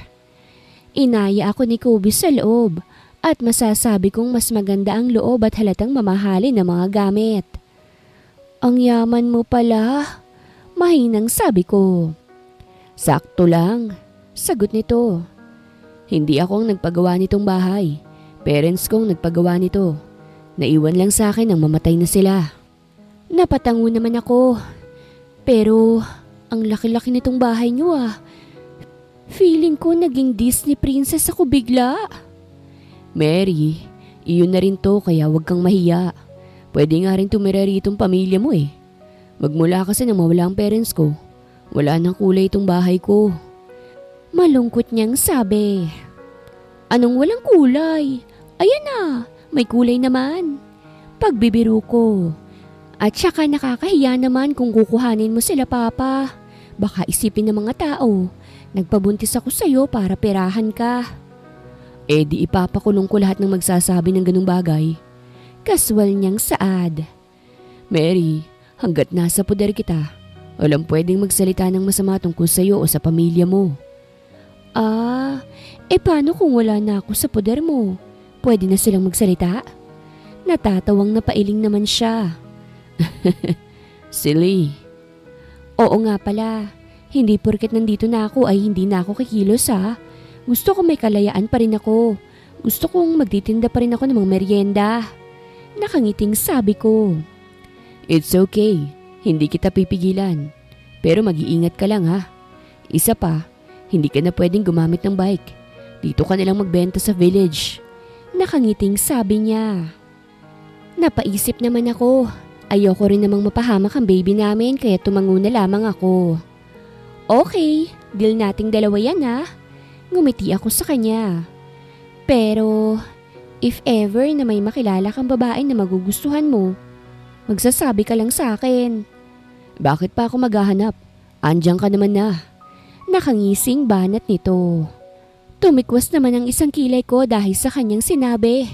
Inaya ako ni Kobe sa loob at masasabi kong mas maganda ang loob at halatang mamahalin ng mga gamit. Ang yaman mo pala, mahinang sabi ko. Sakto lang, sagot nito. Hindi ako ang nagpagawa nitong bahay. Parents kong nagpagawa nito. Naiwan lang sa akin nang mamatay na sila. Napatango naman ako. Pero ang laki-laki nitong bahay niyo ah. Feeling ko naging Disney princess ako bigla. Mary, iyon na rin to kaya wag kang mahiya. Pwede nga rin tumira rito ang pamilya mo eh. Magmula kasi nang mawala ang parents ko, wala nang kulay itong bahay ko. Malungkot niyang sabi. Anong walang kulay? Ayan na, may kulay naman. Pagbibiro ko. At saka nakakahiya naman kung kukuhanin mo sila papa. Baka isipin ng mga tao, nagpabuntis ako sa'yo para perahan ka. Di ipapakulong ko lahat ng magsasabi ng ganung bagay. Kaswal niyang saad. Mary, hanggat nasa poder kita, walang pwedeng magsalita ng masama tungkol sa'yo o sa pamilya mo. Paano kung wala na ako sa poder mo? Pwede na silang magsalita? Natatawang napailing naman siya. Silly. Oo nga pala, hindi porket nandito na ako ay hindi na ako kikilos ha. Gusto ko may kalayaan pa rin ako. Gusto kong magtitinda pa rin ako ng mga merienda. Nakangiting sabi ko. It's okay, hindi kita pipigilan. Pero mag-iingat ka lang ha. Isa pa, hindi ka na pwedeng gumamit ng bike. Dito ka nilang magbenta sa village. Nakangiting sabi niya. Napaisip naman ako. Ayoko rin namang mapahamak ang baby namin kaya tumango na lamang ako. Okay, deal nating dalawa yan ha. Ngumiti ako sa kanya. Pero, if ever na may makilala kang babae na magugustuhan mo, magsasabi ka lang sa akin. Bakit pa ako maghahanap? Andiyan ka naman na. Nakangising banat nito. Tumikwas naman ang isang kilay ko dahil sa kanyang sinabi.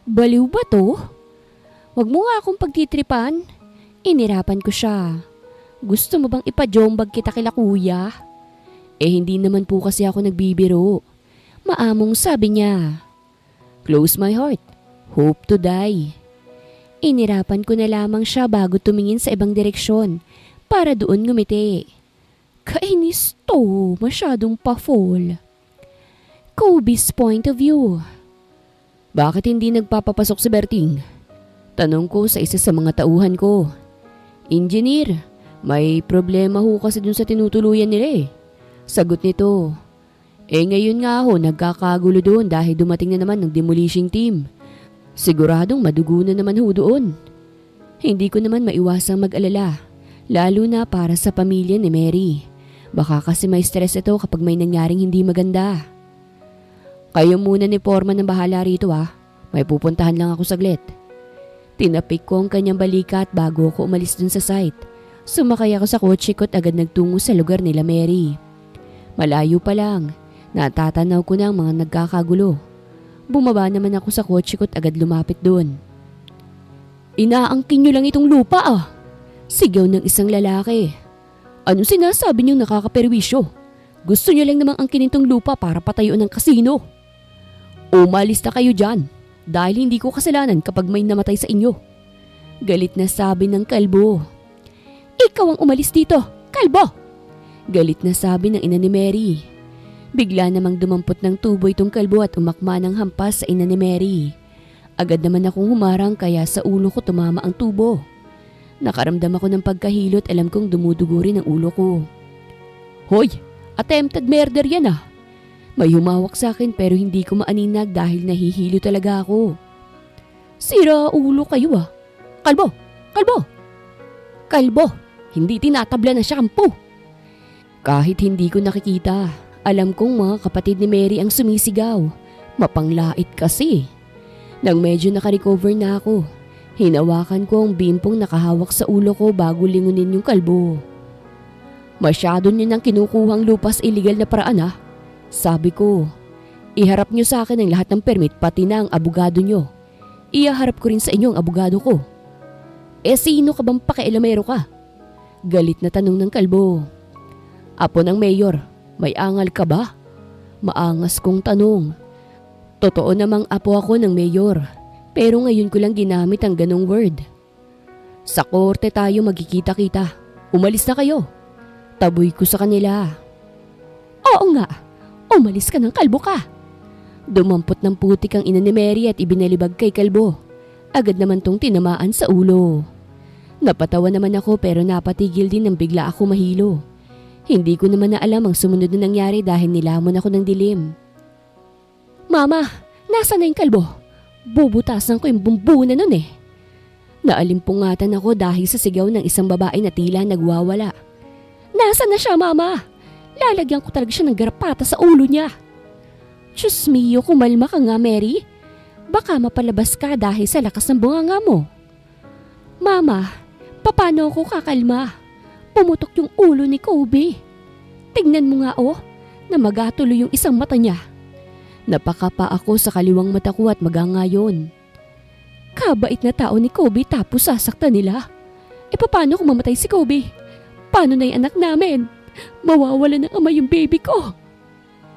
Baliw ba to? Wag mo nga akong pagtitripan. Inirapan ko siya. Gusto mo bang ipajombag kita kila kuya? Hindi naman po kasi ako nagbibiro. Maamong sabi niya. Close my heart. Hope to die. Inirapan ko na lamang siya bago tumingin sa ibang direksyon para doon ngumiti. Kainis to, masyadong pa-fall. Kobe's point of view. Bakit hindi nagpapapasok si Berting? Tanong ko sa isa sa mga tauhan ko. Engineer, may problema ho kasi dun sa tinutuluyan nila eh. Sagot nito. Ngayon nga ho, nagkakagulo doon dahil dumating na naman ng demolishing team. Siguradong madugo na naman ho doon. Hindi ko naman maiwasang mag-alala, lalo na para sa pamilya ni Mary. Baka kasi may stress ito kapag may nangyaring hindi maganda. Kayo muna ni Foreman ang bahala rito May pupuntahan lang ako saglit. Tinapik ko ang kanyang balikat bago ako umalis dun sa site. Sumakay ako sa kotse ko at agad nagtungo sa lugar nila Mary. Malayo pa lang, natatanaw ko na ang mga nagkakagulo. Bumaba naman ako sa kotse ko at agad lumapit doon. Inaangkin niyo lang itong lupa Sigaw ng isang lalaki. Ano sinasabi niyong nakakaperwisyo? Gusto niyo lang namang angkinin itong lupa para patayuan ng kasino. Umalis na kayo dyan dahil hindi ko kasalanan kapag may namatay sa inyo. Galit na sabi ng kalbo. Ikaw ang umalis dito, kalbo! Galit na sabi ng ina ni Mary. Bigla namang dumampot ng tubo itong kalbo at umakma ng hampas sa ina ni Mary. Agad naman akong humarang kaya sa ulo ko tumama ang tubo. Nakaramdam ako ng pagkahilo at alam kong dumudugo rin ang ulo ko. Hoy! Attempted murder yan May humawak sa akin pero hindi ko maaninag dahil nahihilo talaga ako. Sira ulo kayo Kalbo! Kalbo! Kalbo! Hindi tinatabla ng shampoo! Kahit hindi ko nakikita, alam kong mga kapatid ni Mary ang sumisigaw. Mapanglait kasi. Nang medyo nakarecover na ako, hinawakan ko ang bimpong nakahawak sa ulo ko bago lingunin yung kalbo. Masyado niyo nang kinukuhang lupas illegal na paraan Sabi ko, iharap niyo sa akin ang lahat ng permit pati na ang abogado niyo. Ihaharap ko rin sa inyo ang abogado ko. Sino ka bang pakialamero ka? Galit na tanong ng kalbo. Apo ng mayor, may angal ka ba? Maangas kong tanong. Totoo namang apo ako ng mayor, pero ngayon ko lang ginamit ang ganong word. Sa korte tayo magkikita-kita. Umalis na kayo. Taboy ko sa kanila. Oo nga, umalis ka ng kalbo ka. Dumampot ng putik ang ina ni Mary at ibinalibag kay kalbo. Agad naman tong tinamaan sa ulo. Napatawa naman ako pero napatigil din nang bigla ako mahilo. Hindi ko naman na alam ang sumunod na nangyari dahil nilamon ako ng dilim. Mama, nasa na yung kalbo? Bubutasan ko yung bumbu na nun Naalimpungatan ako dahil sa sigaw ng isang babae na tila nagwawala. Nasaan na siya, Mama? Lalagyan ko talaga siya ng garapata sa ulo niya. Diyos mio, kumalma ka nga, Mary. Baka mapalabas ka dahil sa lakas ng bunganga mo. Mama, paano ako kakalma? Pumutok yung ulo ni Kobe. Tingnan mo nga na magatuloy yung isang mata niya. Napakapa ako sa kaliwang mata ko at magangayon. Kabait na tao ni Kobe tapos sasaktan nila. Paano kung mamatay si Kobe? Paano na yung anak namin? Mawawala ng ama yung baby ko.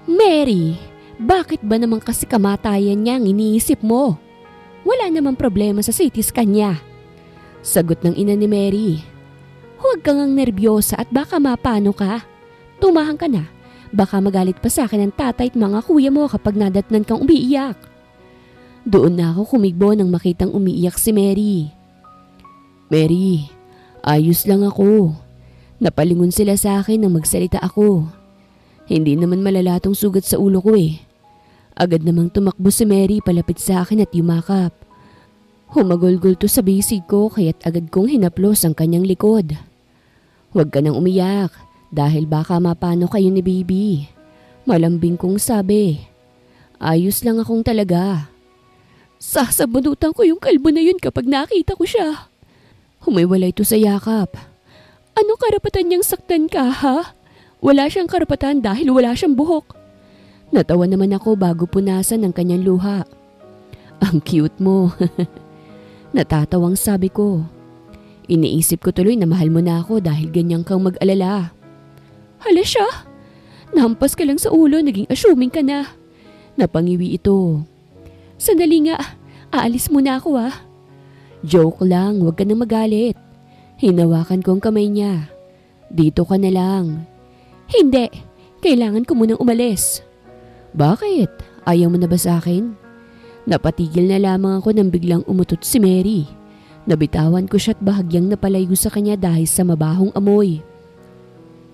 Mary, bakit ba naman kasi kamatayan niya ang iniisip mo? Wala namang problema sa CT scan niya. Sagot ng ina ni Mary. Huwag kang nerbiyosa at baka mapano ka. Tumahan ka na. Baka magalit pa sa akin ang tatay at mga kuya mo kapag nadatnan kang umiiyak. Doon na ako kumigbo nang makitang umiiyak si Mary. Mary, ayos lang ako. Napalingon sila sa akin nang magsalita ako. Hindi naman malalatong sugat sa ulo ko Agad namang tumakbo si Mary palapit sa akin at yumakap. Humagulgol to sa bisig ko kaya't agad kong hinaplos ang kanyang likod. Huwag ka nang umiyak dahil baka mapano kayo ni baby. Malambing kong sabi. Ayos lang akong talaga. Sasabunutan ko yung kalbo na yun kapag nakita ko siya. Humiwalay to sa yakap. Anong karapatan niyang saktan ka, ha? Wala siyang karapatan dahil wala siyang buhok. Natawa naman ako bago punasan ng kanyang luha. Ang cute mo. Natatawang sabi ko. Iniisip ko tuloy na mahal mo na ako dahil ganyan kang mag-alala. Hala siya? Nahampas ka lang sa ulo, naging assuming ka na. Napangiwi ito. Sandali nga, aalis muna ako ah. Joke lang, huwag ka nang magalit. Hinawakan ko ang kamay niya. Dito ka na lang. Hindi, kailangan ko munang umalis. Bakit? Ayaw mo na ba sa akin? Napatigil na lamang ako nang biglang umutot si Mary. Nabitawan ko siya at bahagyang napalayo sa kanya dahil sa mabahong amoy.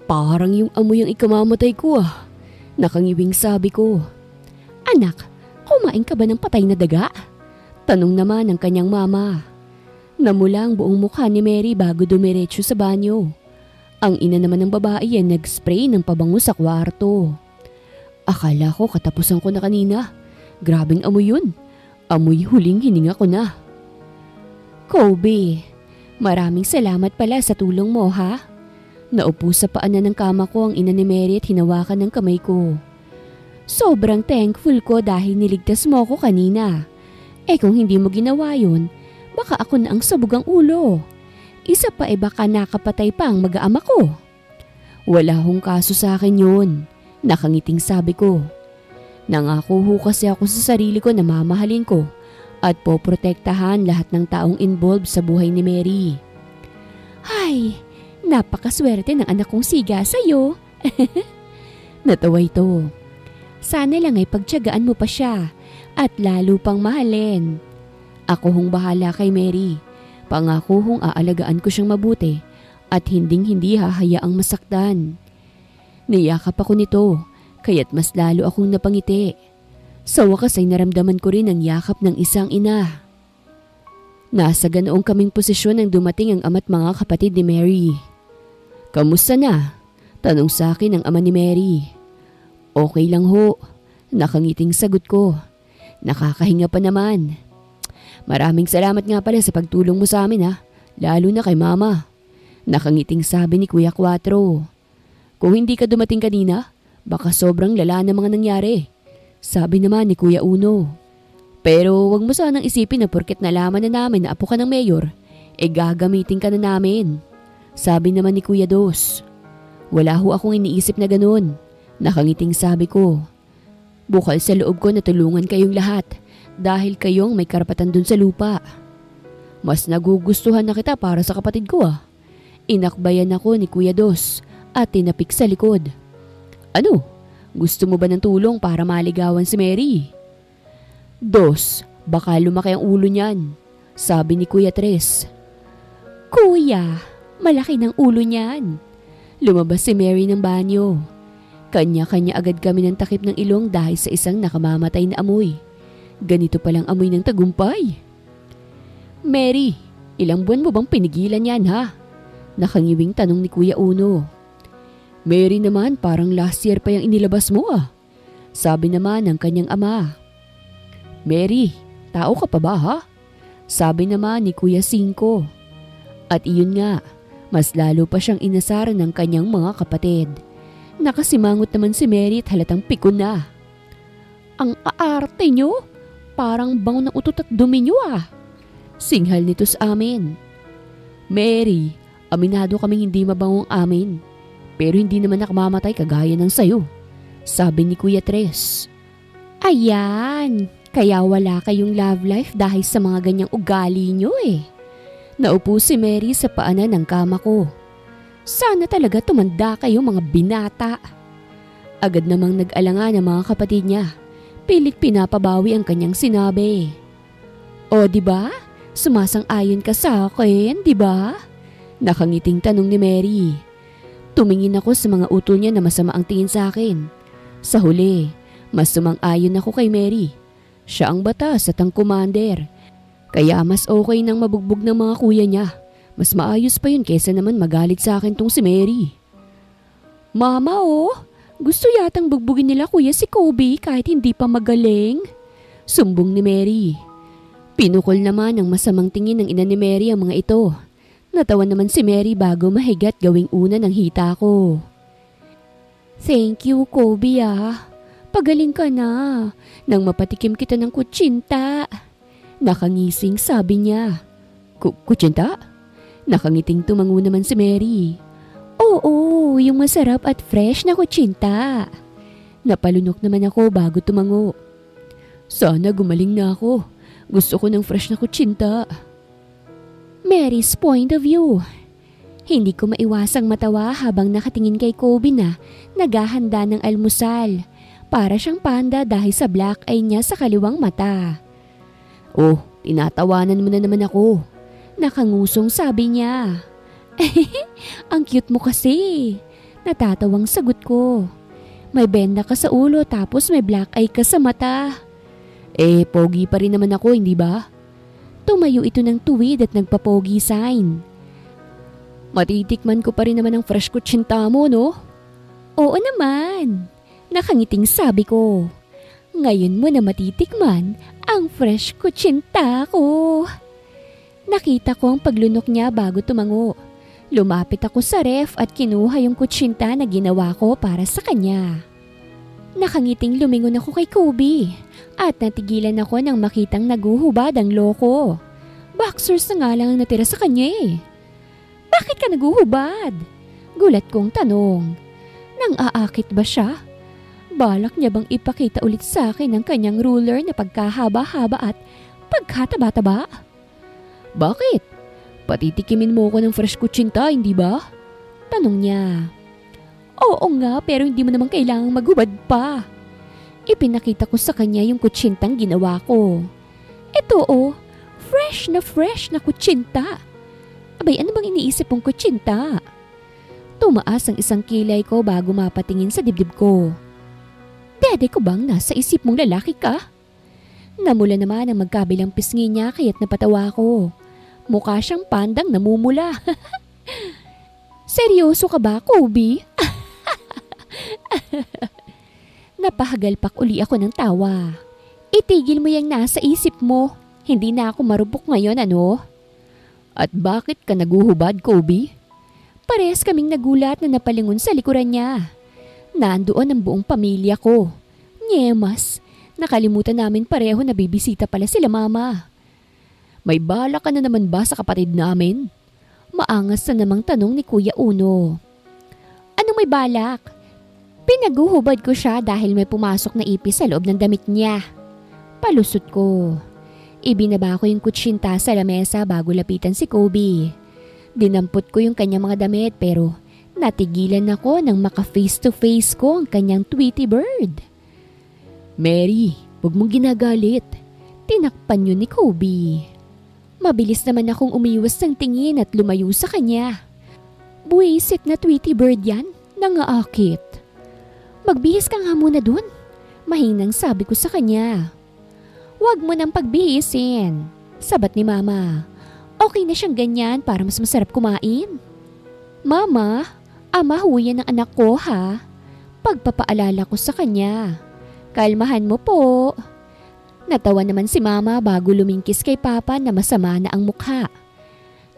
Parang yung amoy ang ikamamatay ko ah. Nakangiwing sabi ko. Anak, kumain ka ba ng patay na daga? Tanong naman ng kanyang mama. Namula ang buong mukha ni Mary bago dumiretso sa banyo. Ang ina naman ng babae ay nag-spray ng pabango sa kwarto. Akala ko katapusan ko na kanina. Grabing amoy yun. Amoy huling hininga ko na. Kobe, maraming salamat pala sa tulong mo ha. Naupo sa paanan ng kama ko ang ina ni Mary at hinawakan ng kamay ko. Sobrang thankful ko dahil niligtas mo ako kanina. Kung hindi mo ginawa yun, baka ako na ang sabog ang ulo. Isa pa baka nakapatay pa ang mag-aama ko. Wala hong kaso sa akin yun, nakangiting sabi ko. Nangako ho kasi ako sa sarili ko na mamahalin ko at poprotektahan lahat ng taong involved sa buhay ni Mary. Ay, napakaswerte ng anak kong siga sa'yo. Natawa ito. Sana lang ay pagtiyagaan mo pa siya at lalo pang mahalin. Ako hong bahala kay Mary. Pangako hong aalagaan ko siyang mabuti at hinding-hindi hahayaang masaktan. Niyakap ako nito, kaya't mas lalo akong napangiti. Sa wakas ay naramdaman ko rin ang yakap ng isang ina. Nasa ganoong kaming posisyon nang dumating ang ama't mga kapatid ni Mary. Kamusta na? Tanong sa akin ang ama ni Mary. Okay lang ho, nakangiting sagot ko. Nakakahinga pa naman. Maraming salamat nga pala sa pagtulong mo sa amin ha, lalo na kay mama. Nakangiting sabi ni Kuya Quatro. Kung hindi ka dumating kanina, baka sobrang lala na mga nangyari. Sabi naman ni Kuya Uno. Pero wag mo sanang isipin na porket nalaman na namin na apo ka ng mayor, gagamitin ka na namin. Sabi naman ni Kuya Dos. Wala ho akong iniisip na ganun. Nakangiting sabi ko. Bukal sa loob ko na tulungan kayong lahat dahil kayong may karapatan dun sa lupa. Mas nagugustuhan na kita para sa kapatid ko ah. Inakbayan ako ni Kuya Dos at tinapik sa likod. Ano? Gusto mo ba ng tulong para maligawan si Mary? Dos, baka lumaki ang ulo niyan, sabi ni Kuya Tres. Kuya, malaki ng ulo niyan. Lumabas si Mary ng banyo. Kanya-kanya agad kami ng takip ng ilong dahil sa isang nakamamatay na amoy. Ganito palang amoy ng tagumpay. Mary, ilang buwan mo bang pinigilan yan ha? Nakangiwing tanong ni Kuya Uno. Mary naman parang last year pa yung inilabas mo ah. Sabi naman ng kanyang ama. Mary, tao ka pa ba ha? Sabi naman ni Kuya Cinco. At iyon nga, mas lalo pa siyang inasaran ng kanyang mga kapatid. Nakasimangot naman si Mary at halatang pikon na. Ang aarte nyo, parang bango ng utot at dumi nyo ah. Singhal nito sa amin. Mary, aminado kaming hindi mabangong amin. Pero hindi naman nakamamatay kagaya ng sayo, sabi ni Kuya Tres. Ayan, kaya wala kayong love life dahil sa mga ganyang ugali nyo eh. Naupo si Mary sa paanan ng kama ko. Sana talaga tumanda kayo mga binata. Agad namang nag-alanga ng mga kapatid niya. Pilit pinapabawi ang kanyang sinabi. O diba? Sumasang-ayon ka sa akin, diba? Nakangiting tanong ni Mary. Tumingin ako sa mga utol niya na masama ang tingin sa akin. Sa huli, mas sumang-ayon ako kay Mary. Siya ang batas at ang commander. Kaya mas okay nang mabugbog ng mga kuya niya. Mas maayos pa yun kesa naman magalit sa akin tong si Mary. Mama gusto yatang bugbugin nila kuya si Kobe kahit hindi pa magaling. Sumbong ni Mary. Pinukol naman ng masamang tingin ng ina ni Mary ang mga ito. Natawa naman si Mary bago mahigat gawing una ng hita ko. Thank you, Kobe ah. Pagaling ka na. Nang mapatikim kita ng kutsinta. Nakangising sabi niya. Kutsinta? Nakangiting tumango naman si Mary. Oo, yung masarap at fresh na kutsinta. Napalunok naman ako bago tumango. Sana gumaling na ako. Gusto ko ng fresh na kutsinta. Mary's point of view. Hindi ko maiwasang matawa habang nakatingin kay Kobe na naghahanda ng almusal. Para siyang panda dahil sa black eye niya sa kaliwang mata. Oh, tinatawanan mo na naman ako. Nakangusong sabi niya. Ang cute mo kasi. Natatawang sagot ko. May benda ka sa ulo tapos may black eye ka sa mata. Pogi pa rin naman ako, hindi ba? Tumayo ito ng tuwid at nagpa-pogi sign. Matitikman ko pa rin naman ang fresh kutsinta mo, no? Oo naman. Nakangiting sabi ko. Ngayon mo na matitikman ang fresh kutsinta ko. Nakita ko ang paglunok niya bago tumango. Lumapit ako sa ref at kinuha yung kutsinta na ginawa ko para sa kanya. Nakangiting lumingon ako kay Kobe at natigilan ako nang makitang naguhubad ang loko. Boxers na nga lang ang natira sa kanya eh. Bakit ka naguhubad? Gulat kong tanong. Nang aakit ba siya? Balak niya bang ipakita ulit sa akin ang kanyang ruler na pagkahaba-haba at pagkataba-taba? Bakit? Patitikimin mo ko ng fresh kutsinta, hindi ba? Tanong niya. Oo nga, pero hindi mo naman kailangang maghubad pa. Ipinakita ko sa kanya yung kutsintang ginawa ko. Ito fresh na kutsinta. Abay, ano bang iniisip mong kutsinta? Tumaas ang isang kilay ko bago mapatingin sa dibdib ko. Dede ko bang nasa isip mong lalaki ka? Namula naman ang magkabilang pisngi niya kaya't napatawa ko. Mukha siyang pandang namumula. Seryoso ka ba, Kobe? Napahagalpak uli ako ng tawa. Itigil mo yung nasa isip mo. Hindi na ako marupok ngayon, ano? At bakit ka naguhubad, Kobe? Parehas kaming nagulat na napalingon sa likuran niya. Nandoon ang buong pamilya ko. Nyemas, nakalimutan namin pareho na bibisita pala sila mama. May bala ka na naman ba sa kapatid namin? Maangas na namang tanong ni Kuya Uno. Anong may balak? Pinaguhubad ko siya dahil may pumasok na ipis sa loob ng damit niya. Palusot ko. Ibinaba ko yung kutsinta sa lamesa bago lapitan si Kobe. Dinampot ko yung kanyang mga damit pero natigilan ako nang maka-face to face ko ang kanyang Tweety Bird. Mary, huwag mong ginagalit. Tinakpan yun ni Kobe. Mabilis naman akong umiwas ng tingin at lumayo sa kanya. Buwisit na Tweety Bird yan, nangaakit. Magbihis ka nga muna dun. Mahinang sabi ko sa kanya. Huwag mo nang pagbihisin, sabat ni Mama. Okay na siyang ganyan para mas masarap kumain. Mama, ama ho yan ng anak ko ha. Pagpapaalala ko sa kanya. Kalmahan mo po. Natawa naman si Mama bago lumingkis kay Papa na masama na ang mukha.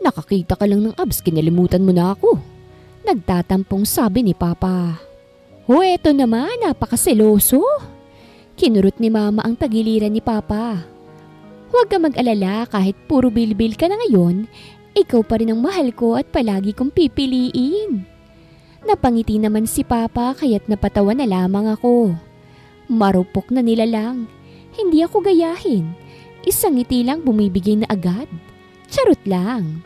Nakakita ka lang ng abs, kinalimutan mo na ako. Nagtatampong sabi ni Papa. O eto naman, napakaseloso. Kinurot ni Mama ang tagiliran ni Papa. Huwag ka mag-alala kahit puro bilbil ka na ngayon, ikaw pa rin ang mahal ko at palagi kong pipiliin. Napangiti naman si Papa kaya't napatawa na lamang ako. Marupok na nilalang. Hindi ako gayahin. Isang ngiti lang bumibigay na agad. Charot lang.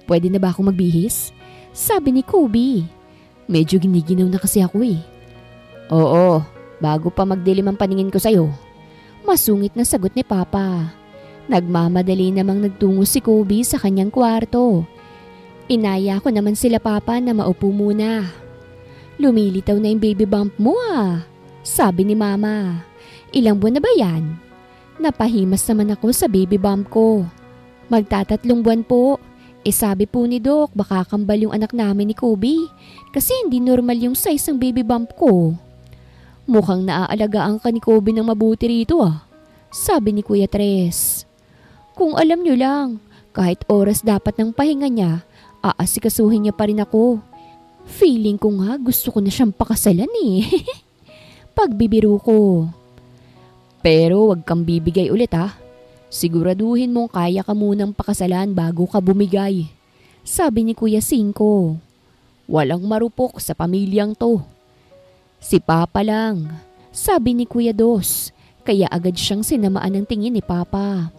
Pwede na ba akong magbihis? Sabi ni Kobe. Medyo giniginaw na kasi ako eh. Oo, bago pa magdilim ang paningin ko sa'yo. Masungit na sagot ni Papa. Nagmamadali namang nagtungo si Kobe sa kanyang kwarto. Inaya ko naman sila Papa na maupo muna. Lumilitaw na yung baby bump mo sabi ni Mama. Ilang buwan na ba yan? Napahimas naman ako sa baby bump ko. Magtatatlong buwan po. Sabi po ni Doc baka kambal yung anak namin ni Kobe kasi hindi normal yung size ng baby bump ko. Mukhang naaalagaan ka ni Kobe ng mabuti rito sabi ni Kuya Tres. Kung alam nyo lang, kahit oras dapat ng pahinga niya, aasikasuhin niya pa rin ako. Feeling ko nga gusto ko na siyang pakasalan eh. Pagbibiro ko. Pero wag kang bibigay ulit Siguraduhin mong kaya ka munang pakasalan bago ka bumigay. Sabi ni Kuya Cinco. Walang marupok sa pamilyang to. Si Papa lang, sabi ni Kuya Dos, kaya agad siyang sinamaan ng tingin ni Papa.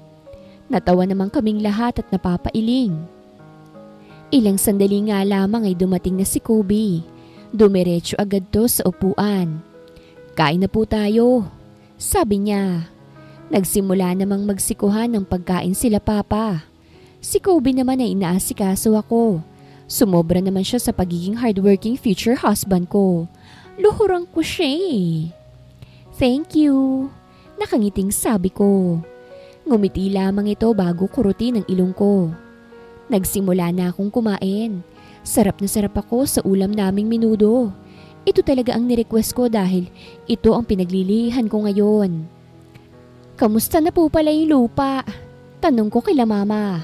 Natawa naman kaming lahat at napapailing. Ilang sandali nga lamang ay dumating na si Kobe. Dumiretso agad to sa upuan. Kain na po tayo, sabi niya. Nagsimula namang magsikuhan ng pagkain sila Papa. Si Kobe naman ay inaasikaso ako. Sumobra naman siya sa pagiging hardworking future husband ko. Luhurang ko siya eh. Thank you, nakangiting sabi ko. Ngumiti lamang ito bago kurutin ang ilong ko. Nagsimula na akong kumain. Sarap na sarap ako sa ulam naming menudo. Ito talaga ang nirequest ko dahil ito ang pinaglilihan ko ngayon. Kamusta na po pala yung lupa? Tanong ko kila Mama.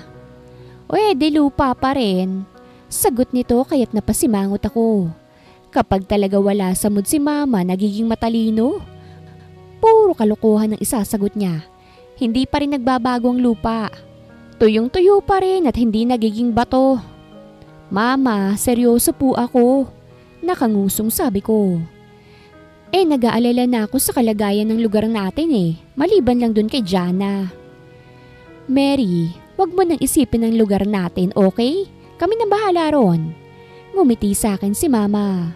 Di lupa pa rin. Sagot nito kaya't napasimangot ako. Kapag talaga wala sa mood si Mama, nagiging matalino. Puro kalokohan ang isasagot niya. Hindi pa rin nagbabago ang lupa. Tuyong-tuyo pa rin at hindi nagiging bato. Mama, seryoso po ako. Nakangusong sabi ko. Nag-aalala na ako sa kalagayan ng lugar natin maliban lang dun kay Jana. Mary, wag mo nang isipin ang lugar natin, okay? Kami na bahala ron. Ngumiti sa akin si Mama.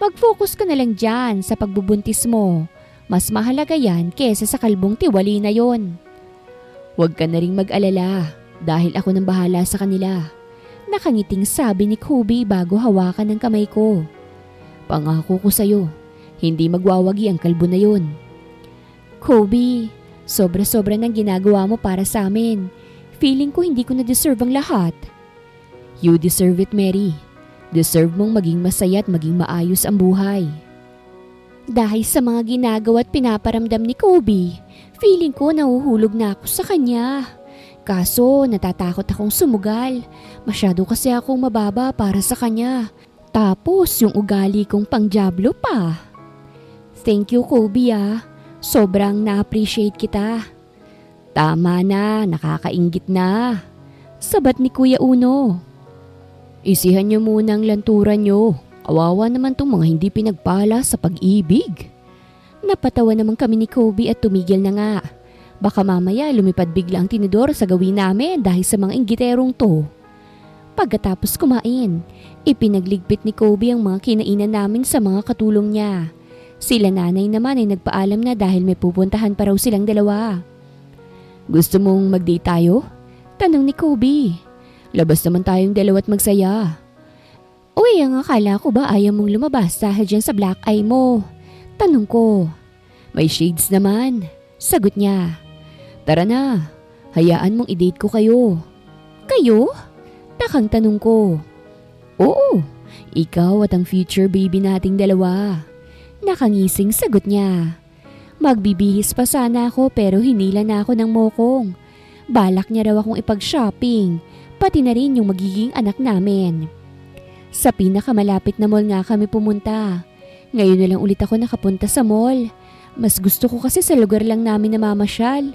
Mag-focus ka na lang dyan sa pagbubuntis mo. Mas mahalaga yan kesa sa kalbong tiwali na yon. Huwag ka na ring mag-alala dahil ako nang bahala sa kanila. Nakangiting sabi ni Kobe bago hawakan ng kamay ko. Pangako ko sa'yo, hindi magwawagi ang kalbo na yon. Kobe, sobra-sobra ng ginagawa mo para sa amin. Feeling ko hindi ko na-deserve ang lahat. You deserve it, Mary. Deserve mong maging masaya at maging maayos ang buhay. Dahil sa mga ginagawa at pinaparamdam ni Kobe, feeling ko nahuhulog na ako sa kanya. Kaso natatakot akong sumugal. Masyado kasi akong mababa para sa kanya. Tapos yung ugali kong pangdiablo pa. Thank you, Kobe Sobrang na-appreciate kita. Tama na, nakakainggit na. Sabat ni Kuya Uno. Isihan niyo muna ang lanturan niyo. Awawa naman tong mga hindi pinagpala sa pag-ibig. Napatawa naman kami ni Kobe at tumigil na nga. Baka mamaya lumipad bigla ang tinidor sa gawin namin dahil sa mga inggiterong to. Pagkatapos kumain, ipinagligpit ni Kobe ang mga kinainan namin sa mga katulong niya. Sila nanay naman ay nagpaalam na dahil may pupuntahan pa raw silang dalawa. Gusto mong mag-date tayo? Tanong ni Kobe. Labas naman tayong dalawa at magsaya. Uy, ang akala ko ba ayaw mong lumabas dahil dyan sa black eye mo? Tanong ko. May shades naman. Sagot niya. Tara na, hayaan mong i-date ko kayo. Kayo? Takang tanong ko. Oo, ikaw at ang future baby nating dalawa. Nakangising sagot niya. Magbibihis pa sana ako pero hinila na ako ng mokong. Balak niya raw akong ipag-shopping, pati na rin yung magiging anak namin. Sa pinakamalapit na mall nga kami pumunta. Ngayon na lang ulit ako nakapunta sa mall. Mas gusto ko kasi sa lugar lang namin na mamasyal.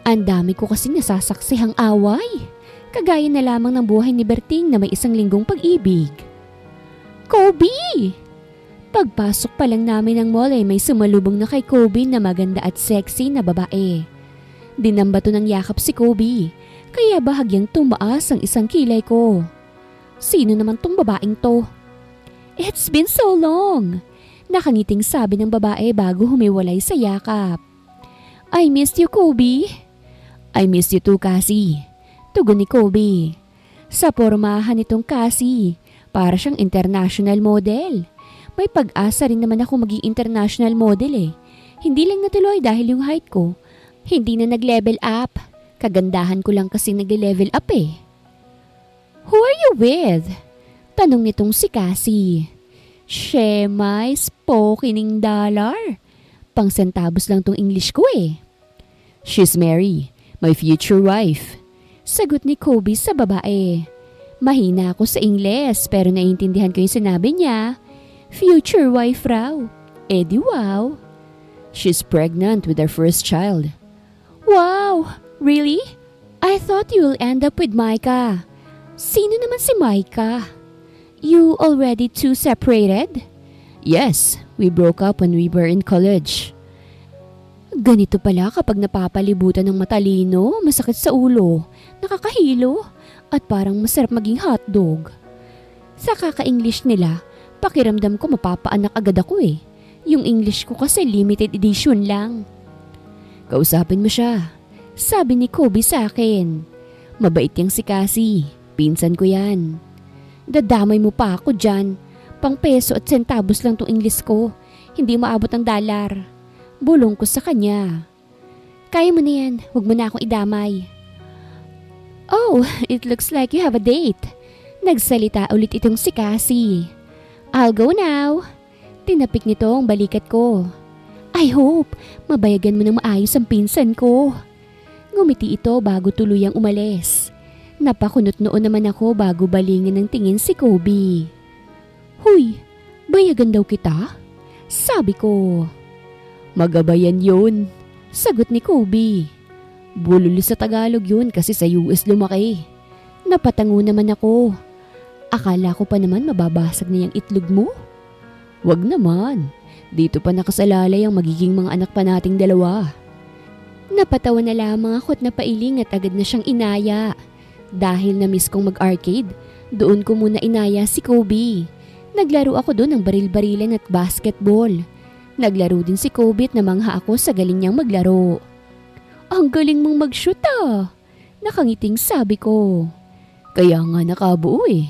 Ang dami ko kasi nasasaksihang away. Kagaya na lamang ng buhay ni Berting na may 1 linggong pag-ibig. Kobe! Pagpasok pa lang namin ng mall ay may sumalubong na kay Kobe na maganda at sexy na babae. Dinambato ng yakap si Kobe, kaya bahagyang tumaas ang 1 kilay ko. Sino naman tong babaeng to? It's been so long! Nakangiting sabi ng babae bago humiwalay sa yakap. I missed you, Kobe. I missed you too, Cassie. Tugon ni Kobe. Sa pormahan nitong Cassie, para siyang international model. May pag-asa rin naman ako maging international model Hindi lang natuloy dahil yung height ko. Hindi na nag-level up. Kagandahan ko lang kasi nag-level up Who are you with? Tanong nitong si Cassie. Shemay, spokening dollar. Pang centavos lang tong English ko She's Mary, my future wife. Sagot ni Kobe sa babae. Mahina ako sa Ingles pero naiintindihan ko yung sinabi niya. Future wife raw. Di wow. She's pregnant with our first child. Wow! Really? I thought you'll end up with Micah. Sino naman si Micah? You already two separated? Yes, we broke up when we were in college. Ganito pala kapag napapalibutan ng matalino, masakit sa ulo, nakakahilo, at parang masarap maging hotdog. Sa kaka-English nila, pakiramdam ko mapapaanak agad ako eh. Yung English ko kasi limited edition lang. Kausapin mo siya. Sabi ni Kobe sa akin. Mabait yang si Cassie. Pinsan ko yan. Dadamay mo pa ako dyan. Pang peso at centavos lang tong English ko. Hindi maabot ang dollar. Bulong ko sa kanya. Kaya mo na yan. Huwag mo na akong idamay. Oh, it looks like you have a date. Nagsalita ulit itong si Cassie. I'll go now. Tinapik nito ang balikat ko. I hope mabayagan mo ng maayos ang pinsan ko. Ngumiti ito bago tuluyang umalis. Napakunot noon naman ako bago balingin ng tingin si Kobe. Huy, bayagan daw kita? Sabi ko. Magabayan yun, sagot ni Kobe. Bululi sa Tagalog yun kasi sa US lumaki. Napatango naman ako. Akala ko pa naman mababasag na yung itlog mo. Wag naman, dito pa nakasalalay ang magiging mga anak pa nating dalawa. Napatawa na lamang ako at napailing at agad na siyang inaya. Dahil na-miss kong mag-arcade, doon ko muna inaya si Kobe. Naglaro ako doon ng baril-barilan at basketball. Naglaro din si Kobe at namangha ako sa galing niyang maglaro. Ang galing mong mag-shoot ah! Nakangiting sabi ko. Kaya nga nakabuo eh.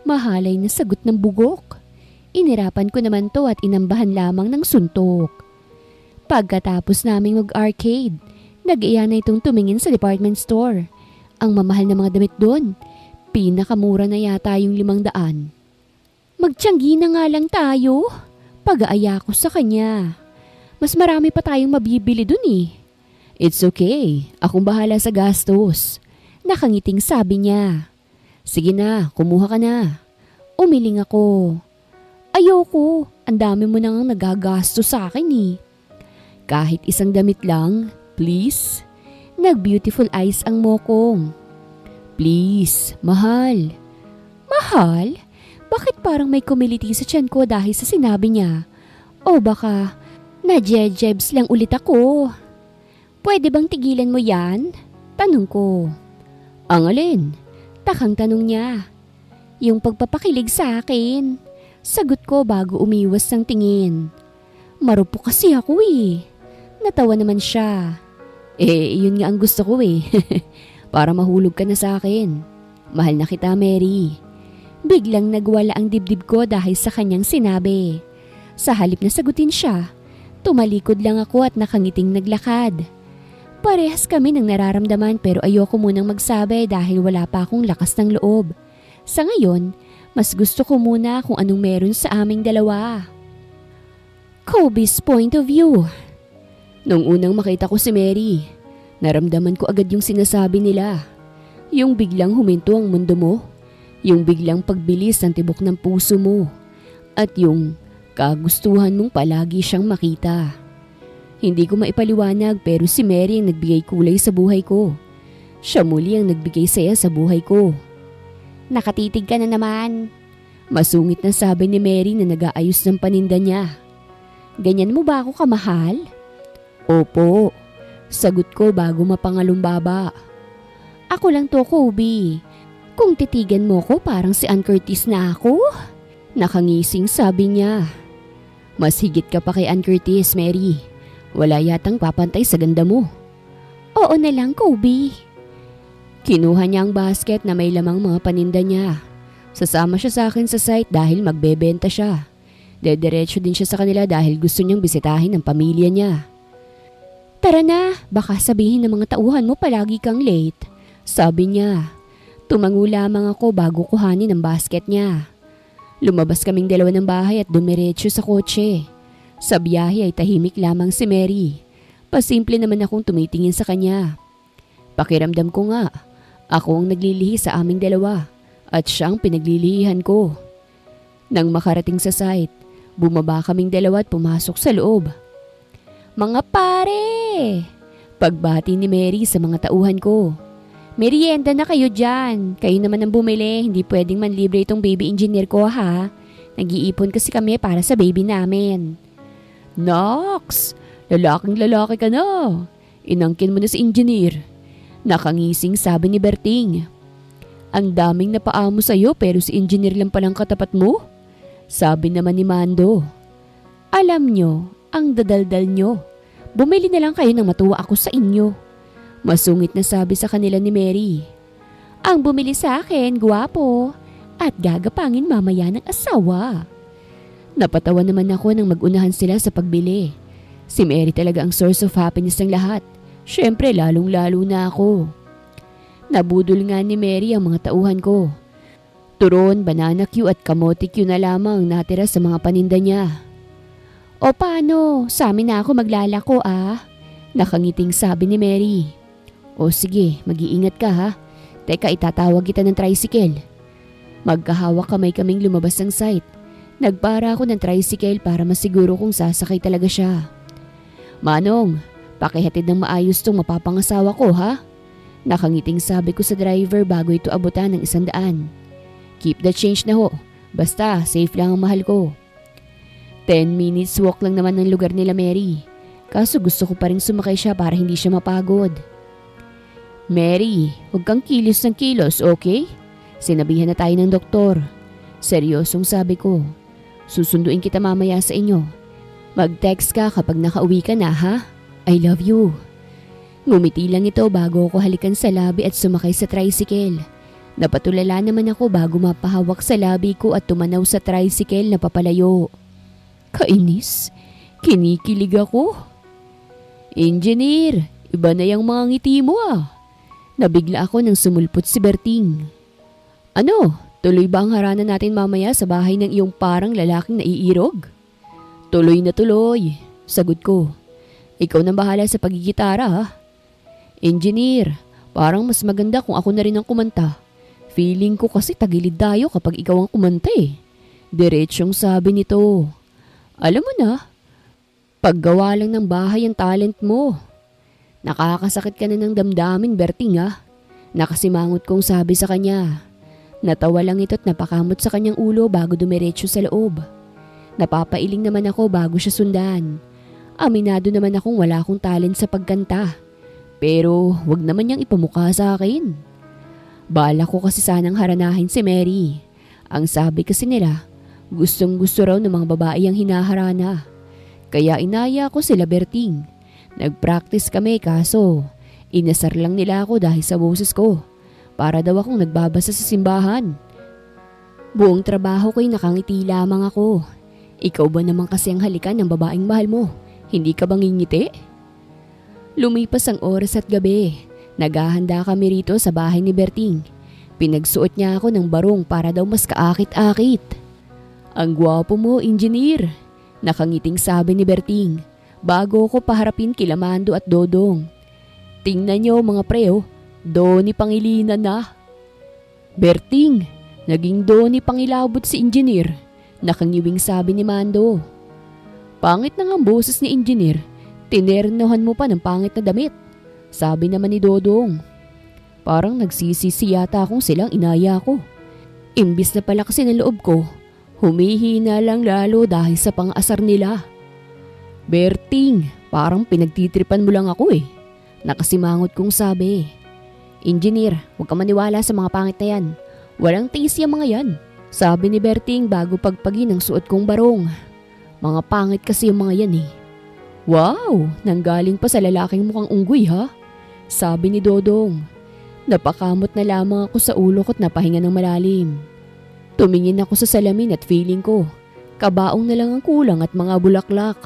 Mahalay na sagot ng bugok. Inirapan ko naman to at inambahan lamang ng suntok. Pagkatapos naming mag-arcade, nag-iya na itong tumingin sa department store. Ang mamahal na mga damit doon, pinakamura na yata yung 500. Magtiyanggi na nga lang tayo. Pag-aaya ko sa kanya. Mas marami pa tayong mabibili dun eh. It's okay. Akong bahala sa gastos. Nakangiting sabi niya. Sige na, kumuha ka na. Umiling ako. Ayoko. Ang dami mo nang nagagastos sa akin eh. Kahit isang damit lang, please. Nag-beautiful eyes ang mokong. Please, mahal. Mahal? Bakit parang may kumiliti sa tiyan ko dahil sa sinabi niya? O baka, nadjejebs lang ulit ako. Pwede bang tigilan mo yan? Tanong ko. Ang alin? Takang tanong niya. Yung pagpapakilig sa akin. Sagot ko bago umiwas ng tingin. Marupok kasi ako eh. Natawa naman siya. Yun nga ang gusto ko eh. Para mahulog ka na sa akin. Mahal na kita, Mary. Biglang nagwala ang dibdib ko dahil sa kanyang sinabi. Sa halip na sagutin siya, tumalikod lang ako at nakangiting naglakad. Parehas kami ng nararamdaman pero ayoko munang magsabi dahil wala pa akong lakas ng loob. Sa ngayon, mas gusto ko muna kung anong meron sa aming dalawa. Kobe's point of view. Nung unang makita ko si Mary, naramdaman ko agad yung sinasabi nila. Yung biglang huminto ang mundo mo. Yung biglang pagbilis ng tibok ng puso mo. At yung kagustuhan mong palagi siyang makita. Hindi ko maipaliwanag pero si Mary ang nagbigay kulay sa buhay ko. Siya muli ang nagbigay saya sa buhay ko. Nakatitig ka na naman. Masungit na sabi ni Mary na nag-aayos ng paninda niya. Ganyan mo ba ako kamahal? Opo, sagot ko bago mapangalumbaba. Ako lang to, Kobe. Kung titigan mo ko parang si Ann Curtis na ako. Nakangising sabi niya. Mas higit ka pa kay Ann Curtis, Mary. Wala yatang papantay sa ganda mo. Oo na lang, Kobe. Kinuha niya ang basket na may lamang mga paninda niya. Sasama siya sa akin sa site dahil magbebenta siya. Dediretso din siya sa kanila dahil gusto niyang bisitahin ang pamilya niya. Tara na, baka sabihin ng mga tauhan mo palagi kang late. Sabi niya. Tumango lamang ako bago kuhanin ang basket niya. Lumabas kaming dalawa ng bahay at dumiretso sa kotse. Sa biyahe ay tahimik lamang si Mary. Pasimple naman akong tumitingin sa kanya. Pakiramdam ko nga, ako ang naglilihi sa aming dalawa at siya ang pinaglilihihan ko. Nang makarating sa site, bumaba kaming dalawa at pumasok sa loob. Mga pare! Pagbati ni Mary sa mga tauhan ko. Merienda na kayo dyan. Kayo naman ang bumili. Hindi pwedeng manlibre itong baby engineer ko ha. Nag-iipon kasi kami para sa baby namin. Nox! Lalaking lalaki ka na. Inangkin mo na si engineer. Nakangising sabi ni Berting. Ang daming napaamo sa'yo pero si engineer lang palang katapat mo? Sabi naman ni Mando. Alam nyo, ang dadaldal nyo. Bumili na lang kayo nang matuwa ako sa inyo. Masungit na sabi sa kanila ni Mary. Ang bumili sa akin, gwapo. At gagapangin mamaya ng asawa. Napatawa naman ako nang magunahan sila sa pagbili. Si Mary talaga ang source of happiness ng lahat. Siyempre lalong-lalo na ako. Nabudol nga ni Mary ang mga tauhan ko. Turon, banana Q at kamote Q na lamang natira sa mga paninda niya. O paano? Sa amin na ako maglalako ah. Nakangiting sabi ni Mary. O sige, mag-iingat ka ha. Teka, itatawag kita ng tricycle. Magkahawak kamay kaming lumabas ng site. Nagpara ako ng tricycle para masiguro kung sasakay talaga siya. Manong, pakihatid ng maayos tong mapapangasawa ko ha? Nakangiting sabi ko sa driver bago ito abutan ng 100. Keep the change na ho. Basta, safe lang ang mahal ko. 10 minutes walk lang naman ng lugar nila Mary. Kaso gusto ko pa rin sumakay siya para hindi siya mapagod. Mary, huwag kang kilos ng kilos, okay? Sinabihan na tayo ng doktor. Seryosong sabi ko. Susunduin kita mamaya sa inyo. Mag-text ka kapag nakauwi ka na ha? I love you. Ngumiti lang ito bago ako halikan sa labi at sumakay sa tricycle. Napatulala naman ako bago mapahawak sa labi ko at tumanaw sa tricycle na papalayo. Kainis, kinikilig ako. Engineer, iba na yung mga ngiti mo ah. Nabigla ako nang sumulpot si Berting. Ano, tuloy ba ang harana natin mamaya sa bahay ng iyong parang lalaking naiirog? Tuloy na tuloy, sagot ko. Ikaw nang bahala sa pagigitara ha. Engineer, parang mas maganda kung ako na rin ang kumanta. Feeling ko kasi tagilid tayo kapag ikaw ang kumanta eh. Diretsyong sabi nito. Alam mo na, paggawa lang ng bahay ang talent mo. Nakakasakit ka na ng damdamin, Berting ah. Nakasimangot kong sabi sa kanya. Natawa lang ito't napakamot sa kanyang ulo bago dumiretso sa loob. Napapailing naman ako bago siya sundan. Aminado naman akong wala akong talent sa pagkanta. Pero wag naman niyang ipamukha sa akin. Bala ko kasi sanang haranahin si Mary. Ang sabi kasi nila, gustong gusto raw ng mga babae ang hinaharana. Kaya inaya ko sila Berting. Nag-practice kami kaso inasar lang nila ako dahil sa boses ko. Para daw akong nagbabasa sa simbahan. Buong trabaho ko'y nakangiti lamang ako. Ikaw ba naman kasi ang halikan ng babaeng mahal mo? Hindi ka bang ngingiti? Lumipas ang oras at gabi. Naghahanda kami rito sa bahay ni Berting. Pinagsuot niya ako ng barong para daw mas kaakit-akit. Ang gwapo mo, engineer. Nakangiting sabi ni Berting. Bago ko paharapin kila Mando at Dodong. Tingnan niyo mga preo, Doni Pangilinan na. Berting, naging Doni Pangilabot si engineer. Nakangiwing sabi ni Mando. Pangit na nga ang boses ni engineer. Tinernohan mo pa ng pangit na damit. Sabi naman ni Dodong. Parang nagsisisi yata akong silang inaya ko. Imbis na pala kasi ng loob ko, humihina lang lalo dahil sa pang-asar nila. Berting, parang pinagtitripan mo lang ako eh. Nakasimangot kong sabi. Engineer, huwag ka maniwala sa mga pangit na yan. Walang taste yung mga yan. Sabi ni Berting bago pagpagin ang suot kong barong. Mga pangit kasi yung mga yan eh. Wow, nanggaling pa sa lalaking mukhang unggoy ha? Sabi ni Dodong. Napakamot na lamang ako sa ulo ko't napahinga ng malalim. Tumingin ako sa salamin at feeling ko, kabaong na lang ang kulang at mga bulaklak.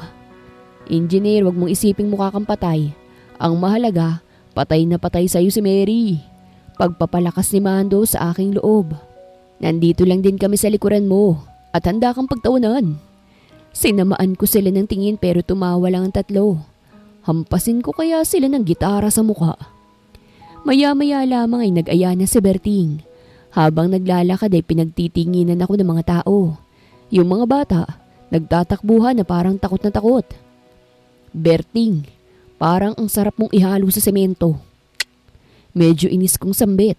Engineer, wag mong isiping mukha kang patay. Ang mahalaga, patay na patay sa'yo si Mary. Pagpapalakas ni Mando sa aking loob. Nandito lang din kami sa likuran mo at handa kang pagtawanan. Sinamaan ko sila ng tingin pero tumawa lang ang tatlo. Hampasin ko kaya sila ng gitara sa mukha. Maya-maya lamang ay nag-aya na si Berting. Habang naglalakad ay pinagtitinginan ako ng mga tao. Yung mga bata, nagtatakbuhan na parang takot na takot. Berting, parang ang sarap mong ihalo sa semento. Medyo inis kong sambit.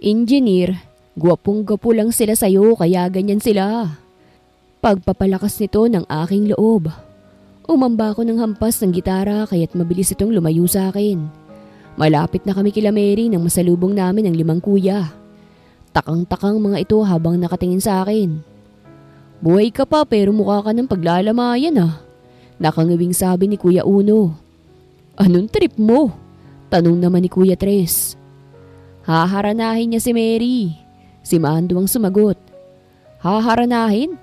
Engineer, gwapong-gwapo lang sila sa'yo kaya ganyan sila. Pagpapalakas nito ng aking loob. Umamba ako ng hampas ng gitara kaya't mabilis itong lumayo sa akin. Malapit na kami kila Mary nang masalubong namin ang 5 kuya. Takang-takang mga ito habang nakatingin sa akin. Buhay ka pa pero mukha ka ng paglalamayan ah. Nakangiwing sabi ni Kuya Uno. Anong trip mo? Tanong naman ni Kuya Tres. Haharanahin niya si Mary. Si Mando ang sumagot. Haharanahin?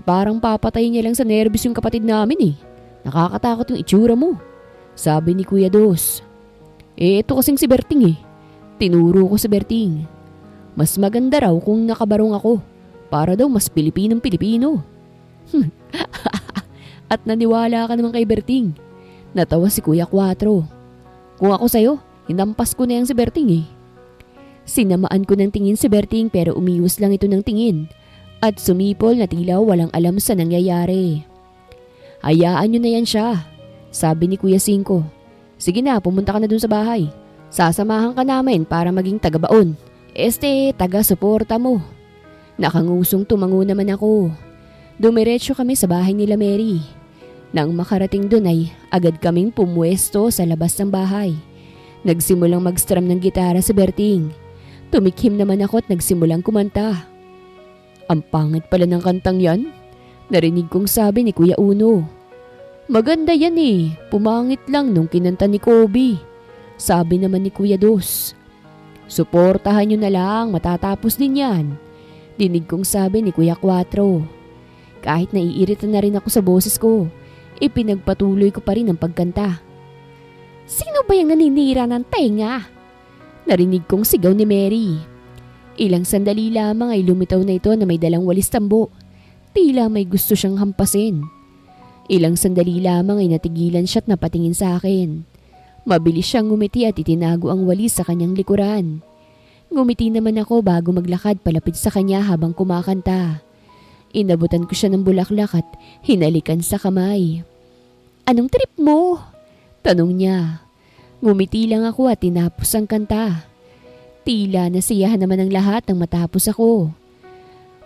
Parang papatay niya lang sa nervous yung kapatid namin eh. Nakakatakot yung itsura mo. Sabi ni Kuya Dos. Ito kasing si Berting eh. Tinuro ko si Berting. Mas maganda raw kung nakabarong ako. Para daw mas Pilipinong-Pilipino. At naniwala ka naman kay Berting. Natawa si Kuya Quatro. Kung ako sa'yo, hinampas ko na yung si Berting eh. Sinamaan ko ng tingin si Berting pero umiwas lang ito ng tingin. At sumipol na tila walang alam sa nangyayari. Hayaan nyo na yan siya, sabi ni Kuya Cinco. Sige na, pumunta ka na dun sa bahay. Sasamahan ka namin para maging taga-baon. Taga-suporta mo. Nakangusong tumango naman ako. Dumiretso kami sa bahay nila Mary. Nang makarating dun ay agad kaming pumwesto sa labas ng bahay. Nagsimulang mag-strum ng gitara si Berting. Tumikhim naman ako at nagsimulang kumanta. Ang pangit pala ng kantang yan. Narinig kong sabi ni Kuya Uno. Maganda yan eh, pumangit lang nung kinanta ni Kobe. Sabi naman ni Kuya Dos. Suportahan nyo na lang, matatapos din yan. Dinig kong sabi ni Kuya Quatro. Kahit naiirita na rin ako sa boses ko, ipinagpatuloy ko pa rin ang pagkanta. Sino ba yung naninira ng tenga? Narinig kong sigaw ni Mary. Ilang sandali lamang ay lumitaw na ito na may dalang walis tambo. Tila may gusto siyang hampasin. Ilang sandali lamang ay natigilan siya at napatingin sa akin. Mabilis siyang ngumiti at itinago ang walis sa kanyang likuran. Ngumiti naman ako bago maglakad palapit sa kanya habang kumakanta. Inabutan ko siya ng bulaklak at hinalikan sa kamay. Anong trip mo? Tanong niya. Ngumiti lang ako at tinapos ang kanta. Tila nasiyahan naman ang lahat nang matapos ako.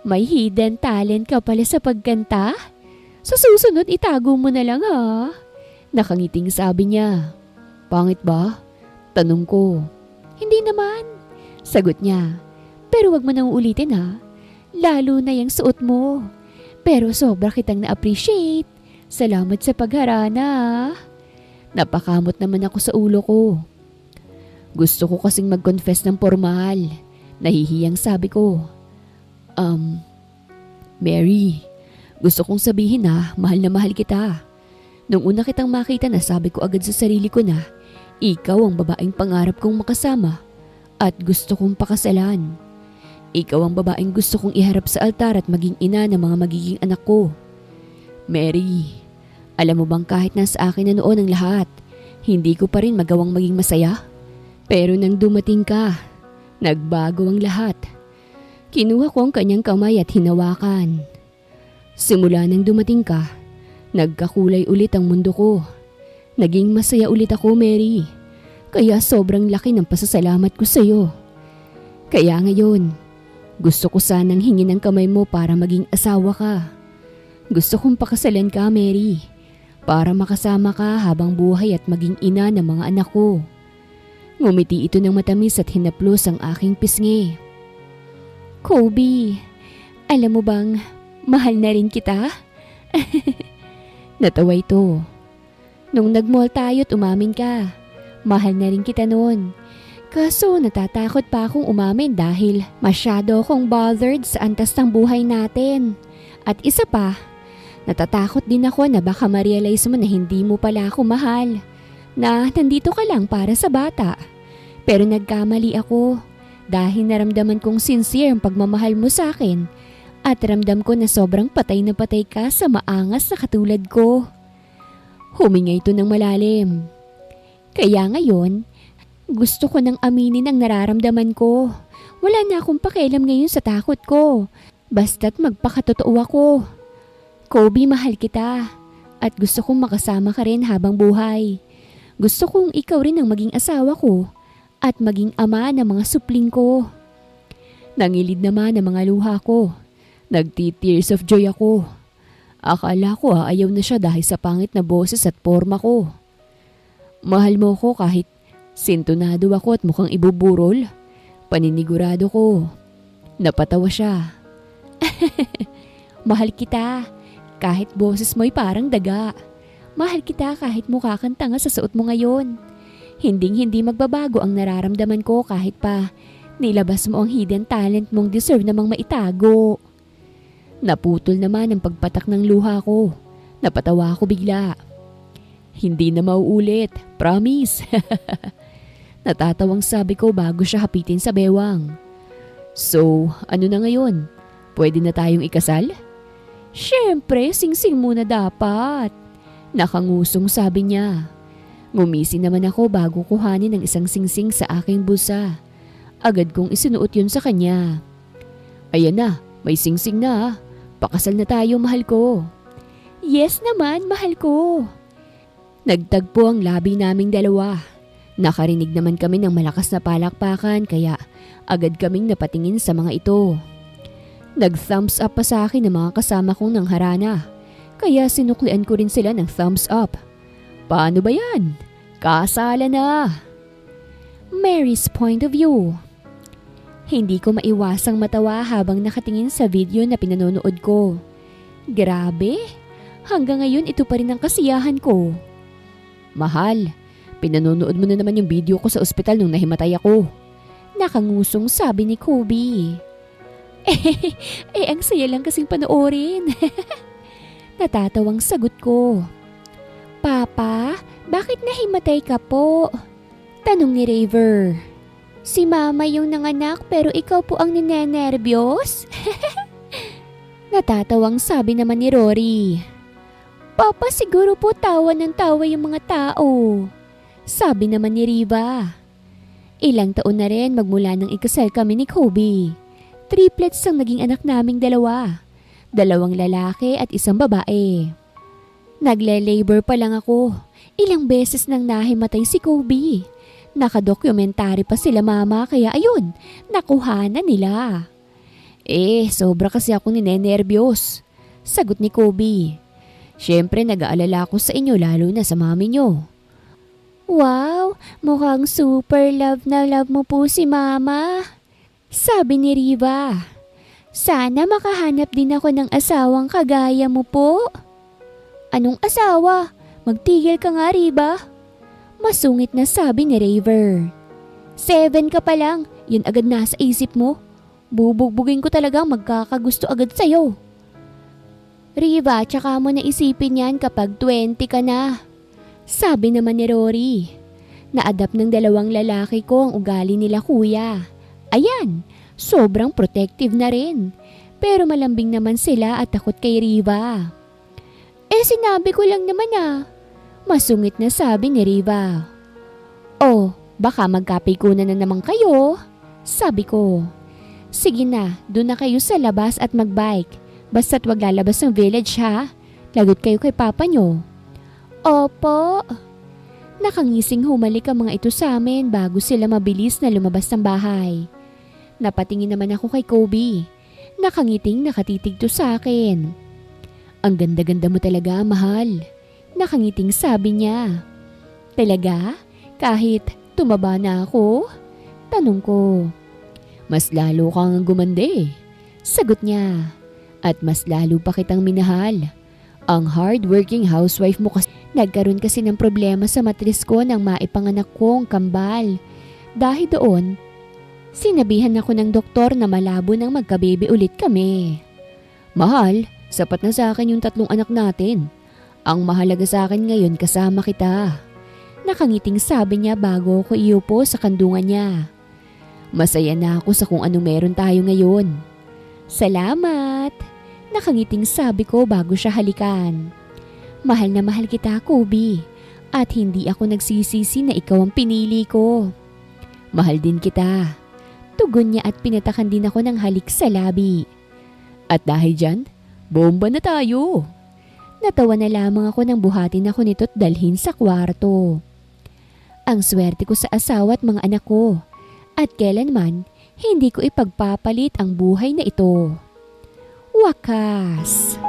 May hidden talent ka pala sa pagkanta? Sa susunod itago mo na lang ha? Nakangiting sabi niya. Pangit ba? Tanong ko. Hindi naman. Sagot niya. Pero wag mo nang uulitin ha. Lalo na yung suot mo. Pero sobra kitang na-appreciate. Salamat sa pagharana. Napakamot naman ako sa ulo ko. Gusto ko kasing mag-confess ng formal. Nahihiyang sabi ko. Mary, gusto kong sabihin na mahal kita. Nung una kitang makita nasabi ko agad sa sarili ko na ikaw ang babaeng pangarap kong makasama at gusto kong pakasalan. Ikaw ang babaeng gusto kong iharap sa altar at maging ina ng mga magiging anak ko. Mary, alam mo bang kahit nasa akin na noon ang lahat, hindi ko pa rin magawang maging masaya? Pero nang dumating ka, nagbago ang lahat. Kinuha ko ang kanyang kamay at hinawakan. Simula nang dumating ka, nagkakulay ulit ang mundo ko. Naging masaya ulit ako, Mary. Kaya sobrang laki ng pasasalamat ko sa iyo. Kaya ngayon, gusto ko sanang hingin ang kamay mo para maging asawa ka. Gusto kong pakasalan ka, Mary, para makasama ka habang buhay at maging ina ng mga anak ko. Ngumiti ito ng matamis at hinaplos ang aking pisngi. Kobe, alam mo bang mahal na rin kita? Natawa ito. Nung nag-mall tayo't umamin ka, mahal na rin kita noon. Kaso natatakot pa akong umamin dahil masyado akong bothered sa antas ng buhay natin. At isa pa, natatakot din ako na baka ma-realize mo na hindi mo pala ako mahal. Na nandito ka lang para sa bata. Pero nagkamali ako dahil naramdaman kong sincere ang pagmamahal mo sa akin. At ramdam ko na sobrang patay na patay ka sa maangas na katulad ko. Huminga ito ng malalim. Kaya ngayon, gusto ko nang aminin ang nararamdaman ko. Wala na akong pakialam ngayon sa takot ko. Basta't magpakatotoo ako. Kobe, mahal kita. At gusto kong makasama ka rin habang buhay. Gusto kong ikaw rin ang maging asawa ko. at maging ama ng mga supling ko. Nangilid naman ang mga luha ko. Nagti-tears of joy ako. Akala ko ayaw na siya dahil sa pangit na boses at forma ko. Mahal mo ko kahit sintonado ako at mukhang ibuburol. Paninigurado ko. Napatawa siya. Mahal kita kahit boses mo'y parang daga. Mahal kita kahit mukha kang tanga sa suot mo ngayon. Hinding-hindi magbabago ang nararamdaman ko kahit pa nilabas mo ang hidden talent mong deserve namang maitago. Naputol naman ang pagpatak ng luha ko. Napatawa ako bigla. Hindi na mauulit, promise. Natatawang sabi ko bago siya hapitin sa bewang. So, ano na ngayon? Pwede na tayong ikasal? Siyempre, singsing muna dapat. Nakangusong sabi niya. Ngumisi naman ako bago kuhanin ng isang singsing sa aking bulsa. Agad kong isinuot yun sa kanya. Ayan na, may singsing na. Pakasal na tayo, mahal ko. Yes naman, mahal ko. Nagtagpo ang labi naming dalawa. Nakarinig naman kami ng malakas na palakpakan kaya agad kaming napatingin sa mga ito. Nag-thumbs up pa sa akin ng mga kasama kong nang harana. Kaya sinuklian ko rin sila ng thumbs up. Paano ba yan? Kasala na! Mary's point of view. Hindi ko maiwasang matawa habang nakatingin sa video na pinanonood ko. Grabe! Hanggang ngayon ito pa rin ang kasiyahan ko. Mahal, pinanonood mo na naman yung video ko sa ospital nung nahimatay ako. Nakangusong sabi ni Kobe. Ang saya lang kasing panoorin. Natatawang sagot ko. Papa, bakit nahimatay ka po? Tanong ni Raver. Si Mama yung nanganak pero ikaw po ang ninenerbyos? Natatawang sabi naman ni Rory. Papa, siguro po tawa ng tawa yung mga tao. Sabi naman ni Riva. Ilang taon na rin magmula nang ikasal kami ni Kobe. Triplets ang naging anak naming dalawa. 2 lalaki at 1 babae. Nagle-labor pa lang ako. Ilang beses nang nahimatay si Kobe. Nakadokumentary pa sila mama kaya ayun, nakuha na nila. Sobra kasi akong ninenerbyos. Sagot ni Kobe. Siyempre nag-aalala ako sa inyo lalo na sa mami nyo. Wow, mukhang super love na love mo po si mama. Sabi ni Riva. Sana makahanap din ako ng asawang kagaya mo po. Anong asawa? Magtigil ka nga, Riva. Masungit na sabi ni Raver. 7 ka pa lang, yun agad nasa isip mo. Bubugbugin ko talagang magkakagusto agad sa'yo. Riva, tsaka mo na isipin yan kapag 20 ka na. Sabi naman ni Rory. Na-adapt ng 2 lalaki ko ang ugali nila kuya. Ayan, sobrang protective na rin. Pero malambing naman sila at takot kay Riva. Sinabi ko lang naman Masungit na sabi ni Riva. Baka magkapikunan na naman kayo. Sabi ko. Sige na, doon na kayo sa labas at magbike. Basta't wag lalabas ng village ha. Lagot kayo kay papa nyo. Opo. Nakangising humalik ang mga ito sa amin bago sila mabilis na lumabas ng bahay. Napatingin naman ako kay Kobe. Nakangiting nakatitig to sa akin. Ang ganda-ganda mo talaga, mahal. Nakangiting sabi niya. Talaga? Kahit tumaba na ako? Tanong ko. Mas lalo kang gumanda Sagot niya. At mas lalo pa kitang minahal. Ang hard-working housewife mo kasi. Nagkaroon kasi ng problema sa matris ko nang maipanganak kong kambal. Dahil doon, sinabihan ako ng doktor na malabo nang magka-baby ulit kami. Mahal, sapat na sa akin yung 3 anak natin. Ang mahalaga sa akin ngayon kasama kita. Nakangiting sabi niya bago ko iupo sa kandungan niya. Masaya na ako sa kung anong meron tayo ngayon. Salamat! Nakangiting sabi ko bago siya halikan. Mahal na mahal kita, Kobe. At hindi ako nagsisisi na ikaw ang pinili ko. Mahal din kita. Tugon niya at pinatakan din ako ng halik sa labi. At dahil dyan, bomba na tayo. Natawa na lamang ako nang buhatin ako nito't dalhin sa kwarto. Ang swerte ko sa asawa at mga anak ko. At kailanman, hindi ko ipagpapalit ang buhay na ito. Wakas.